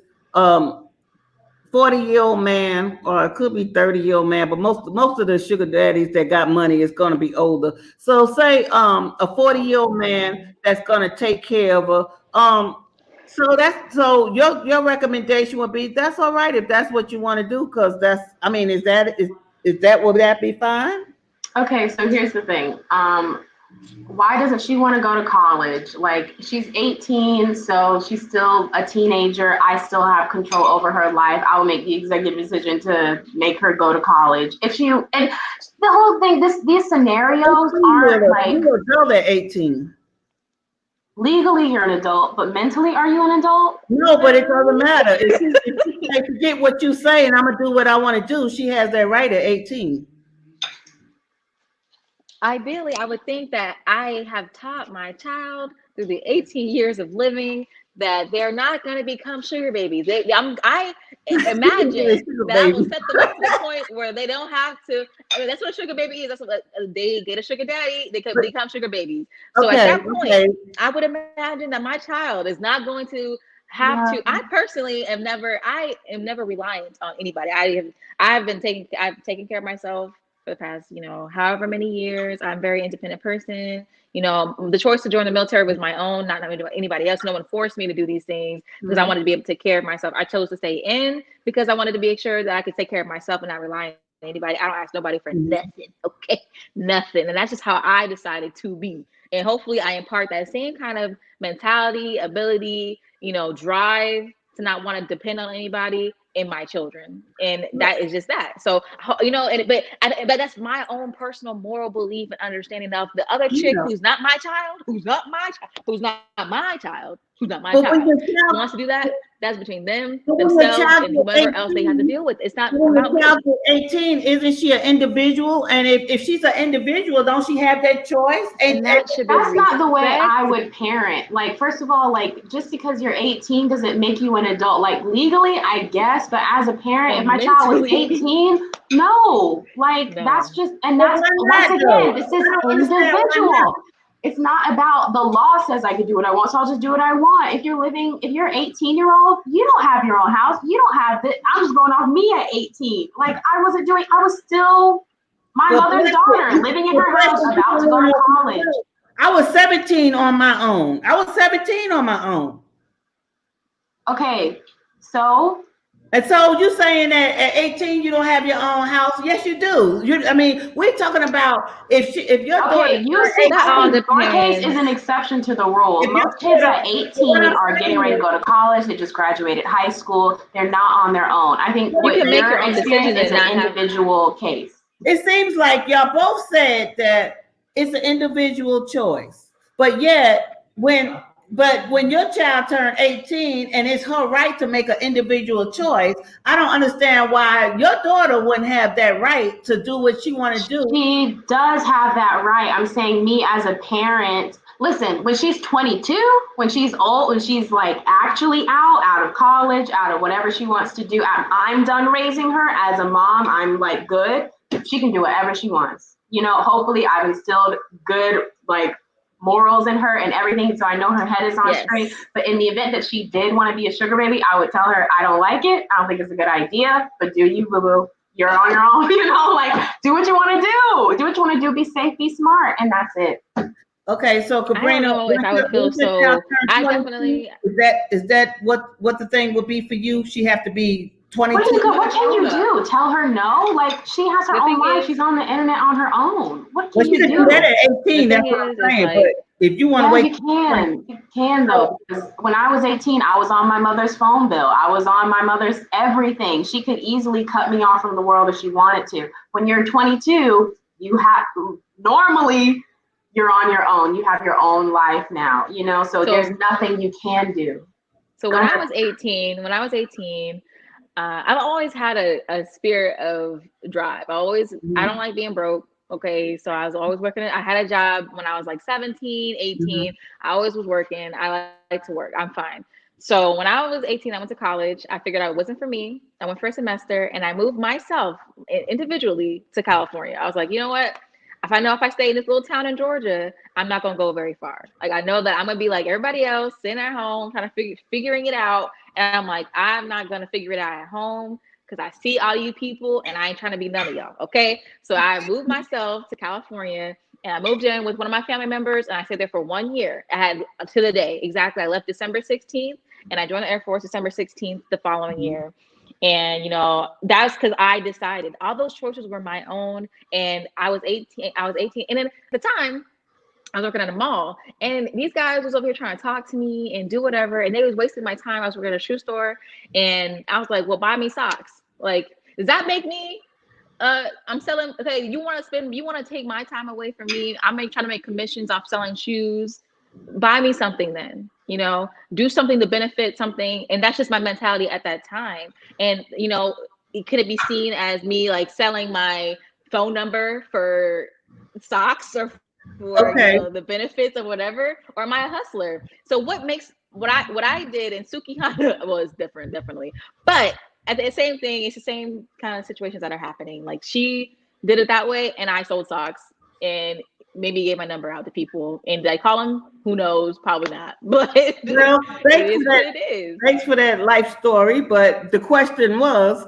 40-year-old man, or it could be 30-year-old man, but most of the sugar daddies that got money is going to be older. So say a 40-year-old man that's going to take care of her. So your recommendation would be, that's all right if that's what you want to do, because would that be fine? Okay, so here's the thing. Why doesn't she want to go to college? Like, she's 18, so she's still a teenager. I still have control over her life. I will make the executive decision to make her go to college. And the whole thing, these scenarios aren't like, you're an adult at 18. Legally, you're an adult, but mentally, are you an adult? No, but it doesn't matter. If she forget what you say and I'm gonna do what I want to do, she has that right at 18. Ideally, I would think that I have taught my child through the 18 years of living that they're not going to become sugar babies. I imagine that I will set them up to the point where they don't have to. I mean, that's what a sugar baby is. That's what they get a sugar daddy. They can become sugar babies. So at that point, I would imagine that my child is not going to have to. I personally am never reliant on anybody. I've taken care of myself for the past, however many years. I'm a very independent person. The choice to join the military was my own, not anybody else. No one forced me to do these things because I wanted to be able to take care of myself. I chose to stay in because I wanted to be sure that I could take care of myself and not rely on anybody. I don't ask nobody for nothing. Okay, nothing. And that's just how I decided to be. And hopefully I impart that same kind of mentality, ability, drive to not want to depend on anybody in my children. And that is just that. So, but that's my own personal moral belief and understanding of the other chick who's not my child, who wants to do that. That's between them, themselves, and whoever else they have to deal with. It's not about me. 18, isn't she an individual? And if she's an individual, don't she have that choice? And that's not the way I would parent. Like, first of all, like, just because you're 18 doesn't make you an adult. Like, legally, I guess, but as a parent, if my child was 18, no. Like, that's just, and that's, once again, this is individual. It's not about the law says I can do what I want, so I'll just do what I want. If you're 18-year-old, you don't have your own house. You don't have it. I'm just going off me at 18. Like, I was still my mother's daughter, living in her house, about to go to college. I was 17 on my own. Okay, so. And so you're saying that at 18 you don't have your own house? Yes, you do. We're talking about if your daughter. You see, your case is an exception to the rule. Most kids at 18 are getting ready to go to college. They just graduated high school. They're not on their own. I think what you make your own decision is an individual case. It seems like y'all both said that it's an individual choice, but yet when But when your child turned 18 and it's her right to make an individual choice, I don't understand why your daughter wouldn't have that right to do what she want to do. She does have that right. I'm saying me as a parent, listen, when she's 22, when she's old, when she's like actually out of college, out of whatever she wants to do, I'm done raising her as a mom. I'm like good. She can do whatever she wants. You know, hopefully I've instilled good like morals in her and everything, so I know her head is on straight. But in the event that she did want to be a sugar baby, I would tell her I don't like it. I don't think it's a good idea. But do you, boo boo? You're on your own. You know, like do what you want to do. Do what you want to do. Be safe. Be smart, and that's it. Okay, so Cabrina, I don't know if I would feel so. I definitely. Is that what the thing would be for you? She have to be 22. What can you do? Tell her no? Like she has her own life. She's on the internet on her own. What can you do? That at 18. That's what I'm saying. But if you want to wait, you can though. Because when I was 18, I was on my mother's phone bill. I was on my mother's everything. She could easily cut me off from the world if she wanted to. When you're 22, you have normally. You're on your own. You have your own life now, you know, so there's nothing you can do. So when I was 18, I've always had a spirit of drive. I don't like being broke. Okay. So I was always working. I had a job when I was like 17, 18. I always was working. I like to work. I'm fine. So when I was 18, I went to college. I figured out it wasn't for me. I went for a semester and I moved myself individually to California. I was like, you know what? If I stay in this little town in Georgia, I'm not going to go very far. Like, I know that I'm going to be like everybody else, sitting at home, kind of figuring it out. And I'm like, I'm not going to figure it out at home because I see all you people and I ain't trying to be none of y'all. Okay. So I moved myself to California and I moved in with one of my family members and I stayed there for 1 year. I had to the day. Exactly. I left December 16th and I joined the Air Force December 16th the following year. And, you know, that's because I decided all those choices were my own. And I was 18. And then at the time, I was working at a mall. And these guys was over here trying to talk to me and do whatever. And they was wasting my time. I was working at a shoe store. And I was like, well, buy me socks. Like, does that make me? I'm selling. Okay, you want to take my time away from me. I'm trying to make commissions off selling shoes. Buy me something then, you know, do something to benefit something. And that's just my mentality at that time. And, you know, could it be seen as me like selling my phone number for socks or for you know, the benefits of whatever, or am I a hustler? So what I did in Suki Honda was different, definitely. But at the same thing, it's the same kind of situations that are happening. Like she did it that way and I sold socks and maybe gave my number out to people. And did I call them? Who knows? Probably not. But well, it is. Thanks for that life story. But the question was,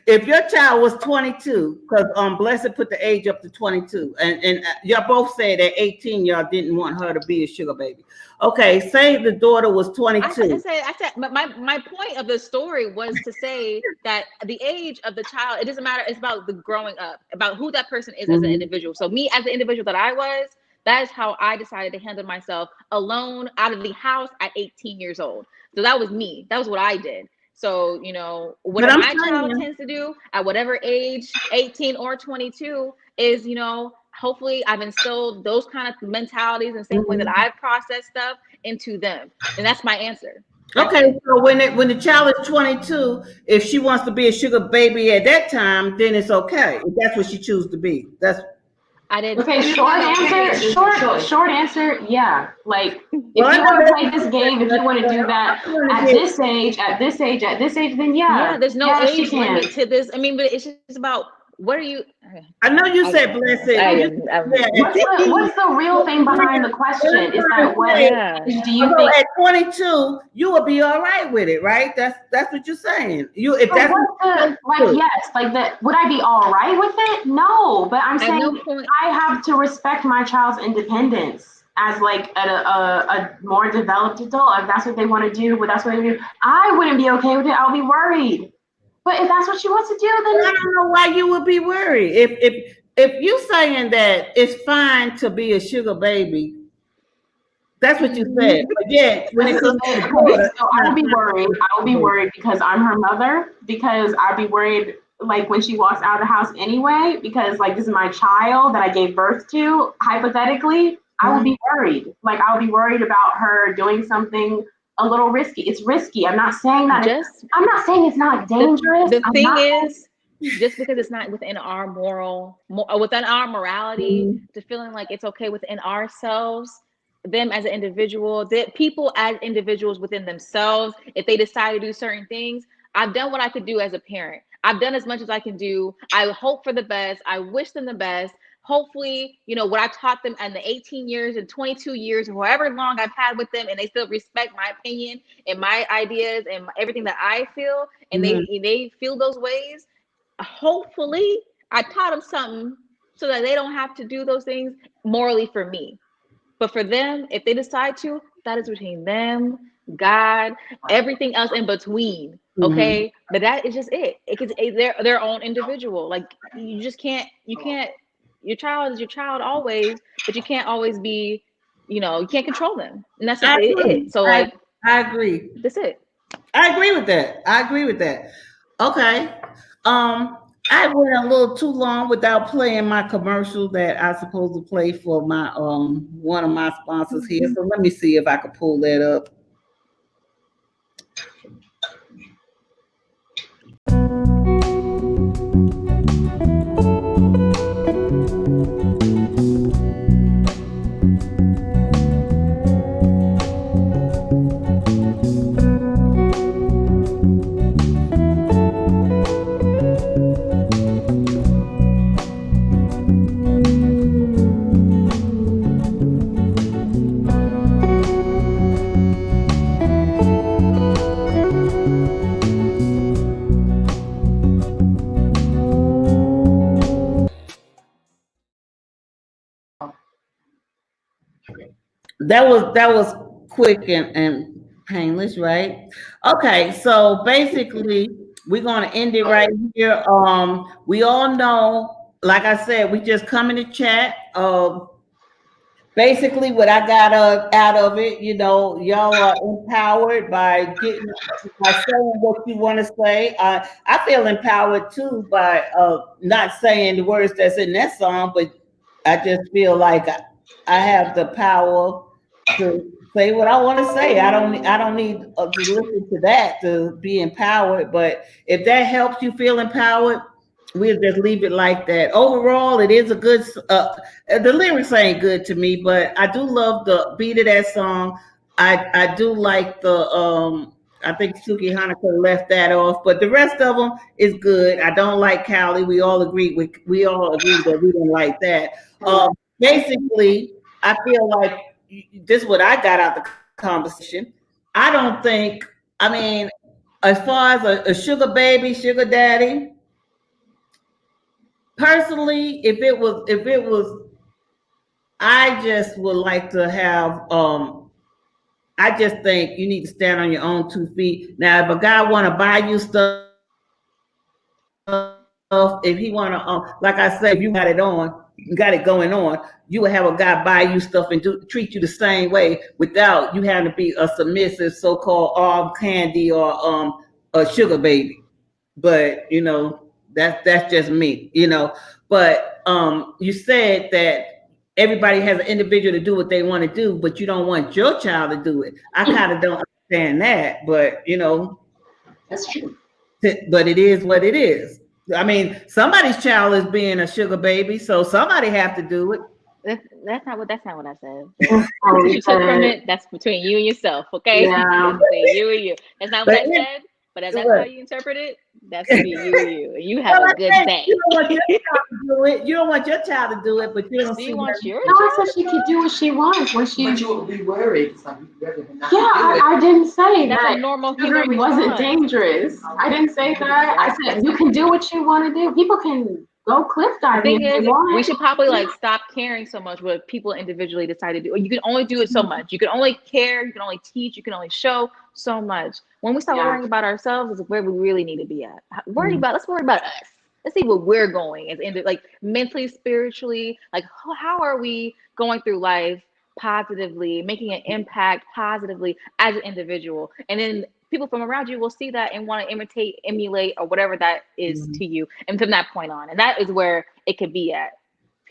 if your child was 22, because Blessed put the age up to 22, and y'all both said at 18 y'all didn't want her to be a sugar baby. Okay, say the daughter was 22. I said, but my point of the story was to say that the age of the child, it doesn't matter. It's about the growing up, about who that person is as an individual. So me as the individual that I was, that is how I decided to handle myself alone out of the house at 18 years old. So that was me. That was what I did. So, you know, what my child tends to do at whatever age, 18 or 22, is, you know, hopefully I've instilled those kind of mentalities and same way that I've processed stuff into them. And that's my answer. Okay, so when the child is 22, if she wants to be a sugar baby at that time, then it's okay. If that's what she chooses to be. I didn't. Okay, short answer, yeah. Like, if you want to play this game, if you want to do that at this age, then yeah. Yeah, there's no age limit to this. I mean, but it's just about what are you? I know you said blessed. What's the real thing behind the question? Is that what do you think? At 22, you will be all right with it, right? That's what you're saying. Would I be all right with it? No, but I'm saying I have to respect my child's independence as like a more developed adult. If that's what they want to do, that's what they do. I wouldn't be okay with it. I'll be worried. But if that's what she wants to do, then I don't know why you would be worried. If you saying that it's fine to be a sugar baby, that's what you said. But yeah, when it comes to so I will be worried. I will be worried because I'm her mother. Because I'll be worried like when she walks out of the house anyway. Because like this is my child that I gave birth to. Hypothetically, I would be worried. Like I would be worried about her doing something a little risky. It's risky. I'm not saying that. I'm not saying it's not dangerous. The thing is, just because it's not within our within our morality, to feeling like it's okay within ourselves, them as an individual, that people as individuals within themselves, if they decide to do certain things, I've done what I could do as a parent. I've done as much as I can do. I hope for the best. I wish them the best. Hopefully, what I taught them in the 18 years and 22 years, or however long I've had with them, and they still respect my opinion and my ideas and everything that I feel, and they feel those ways. Hopefully, I taught them something so that they don't have to do those things morally for me. But for them, if they decide to, that is between them, God, everything else in between. Okay, but that is just it. They're their own individual. Like you just can't. Your child is your child always, but you can't always be. You can't control them, and that's just it. So like, I agree. That's it. I agree with that. Okay. I went a little too long without playing my commercial that I supposed to play for my one of my sponsors here. So let me see if I can pull that up. That was quick and painless, right? Okay, so basically we're gonna end it right here. We all know, like I said, we just come in the chat. Basically what I got out of it, y'all are empowered by saying what you want to say. I feel empowered too by not saying the words that's in that song, but I just feel like I have the power to say what I want to say. I don't need to listen to that to be empowered. But if that helps you feel empowered, we'll just leave it like that. Overall, it is a good. The lyrics ain't good to me, but I do love the beat of that song. I do like the. I think Suki Hanukkah left that off, but the rest of them is good. I don't like Cali. We all agree that we didn't like that. Basically, I feel like this is what I got out the conversation. I don't think. I mean, as far as a sugar baby, sugar daddy, personally, if it was, I just would like to have. I just think you need to stand on your own 2 feet. Now, if a guy want to buy you stuff, if he want to, like I say, if you got it going on, you would have a guy buy you stuff and treat you the same way without you having to be a submissive so-called arm candy or a sugar baby. But that's just me. But you said that everybody has an individual to do what they want to do, but you don't want your child to do it. I kind of don't understand that, but that's true. But it is what it is. I mean, somebody's child is being a sugar baby, so somebody have to do it. That's not what I said. What you took from it, that's between you and yourself, okay? Yeah. You and you. That's not what I said, but if that's how you interpret it, that's between you and you. And you have a good day. You don't want your child to do it. You don't want your child to do it, but you don't see want your child. No, I said she could do what she wants when she. But you would be worried. I didn't say that's that. A normal sugar wasn't dangerous. I didn't say that. I said you can do what you want to do. People can go cliff diving if they want. We should probably stop caring so much what people individually decide to do. You can only do it so much. You can only care. You can only teach. You can only show so much. When we start worrying about ourselves, is where we really need to be at. Let's worry about us. Let's see what we're going as mentally, spiritually. Like how are we going through life positively, making an impact positively as an individual, and then people from around you will see that and want to imitate, emulate, or whatever that is to you, and from that point on, and that is where it could be at.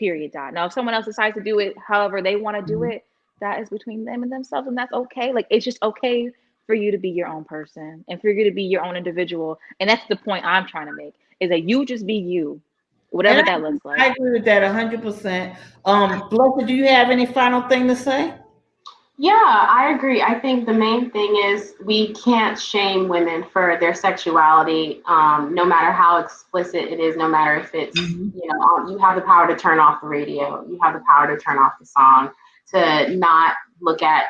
period. Dot. Now, if someone else decides to do it however they want to do it, that is between them and themselves, and that's okay. Like it's just okay for you to be your own person and for you to be your own individual. And that's the point I'm trying to make is that you just be you, And whatever that looks I like. agree with that 100%. Blessed, do you have any final thing to say? Yeah, I agree. I think the main thing is we can't shame women for their sexuality, no matter how explicit it is, no matter if it's, Mhm. you have the power to turn off the radio, you have the power to turn off the song, to not look at,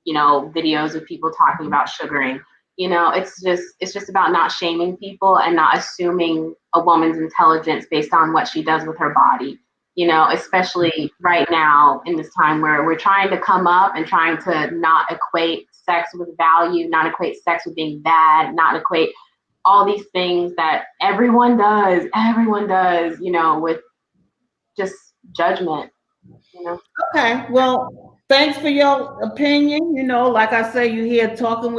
videos of people talking about sugaring. It's just about not shaming people and not assuming a woman's intelligence based on what she does with her body, especially right now in this time where we're trying to come up and trying to not equate sex with value, not equate sex with being bad, not equate all these things that everyone does, with just judgment, you know. Okay, well, thanks for your opinion. Like I say, you here talking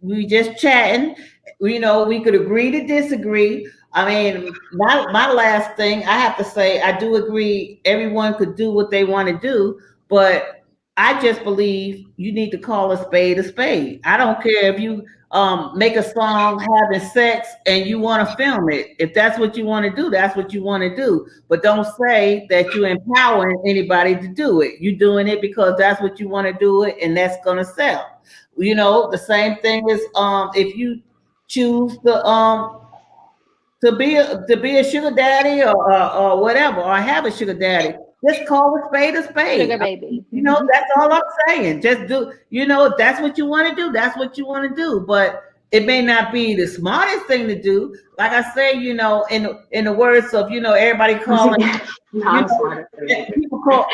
we just chatting. We could agree to disagree. I mean, my last thing I have to say, I do agree everyone could do what they want to do, but I just believe you need to call a spade a spade. I don't care if you make a song having sex and you want to film it. If that's what you want to do, that's what you want to do. But don't say that you're empowering anybody to do it. You're doing it because that's what you want to do it, and that's gonna sell. The same thing is if you choose to be a sugar daddy or whatever, or have a sugar daddy, just call a spade a spade. Sugar baby. That's all I'm saying. Just do, if that's what you want to do, that's what you want to do. But it may not be the smartest thing to do. Like I say, in the words of, everybody calling, No, you I'm know, smart. people call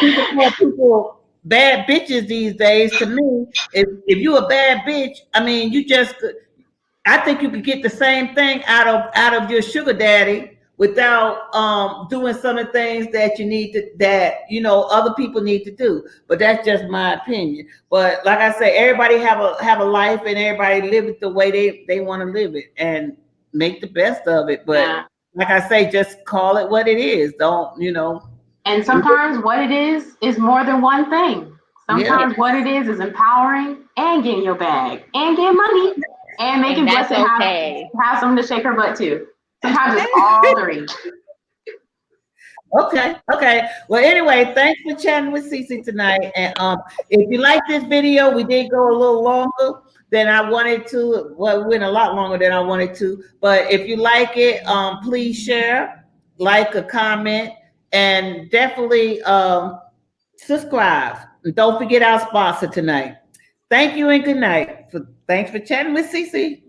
people bad bitches these days. To me, if you a bad bitch, I mean, I think you could get the same thing out of your sugar daddy without doing some of the things that you need to that other people need to do. But that's just my opinion. But like I say, everybody have a life and everybody live it the way they want to live it and make the best of it. But Yeah. like I say, just call it what it is. Don't. And sometimes what it is more than one thing. Yeah. Yeah. Sometimes what it is empowering and getting your bag and getting money and And making that's Blessed okay. have something to shake her butt to. Sometimes Okay. it's all three. Okay, okay. Well, anyway, thanks for chatting with Cece tonight. And if you like this video, we did go a little longer than I wanted to. Well, we went a lot longer than I wanted to. But if you like it, please share, like, a comment, and definitely subscribe. And don't forget our sponsor tonight. Thank you and good night. Thanks for chatting with Cece.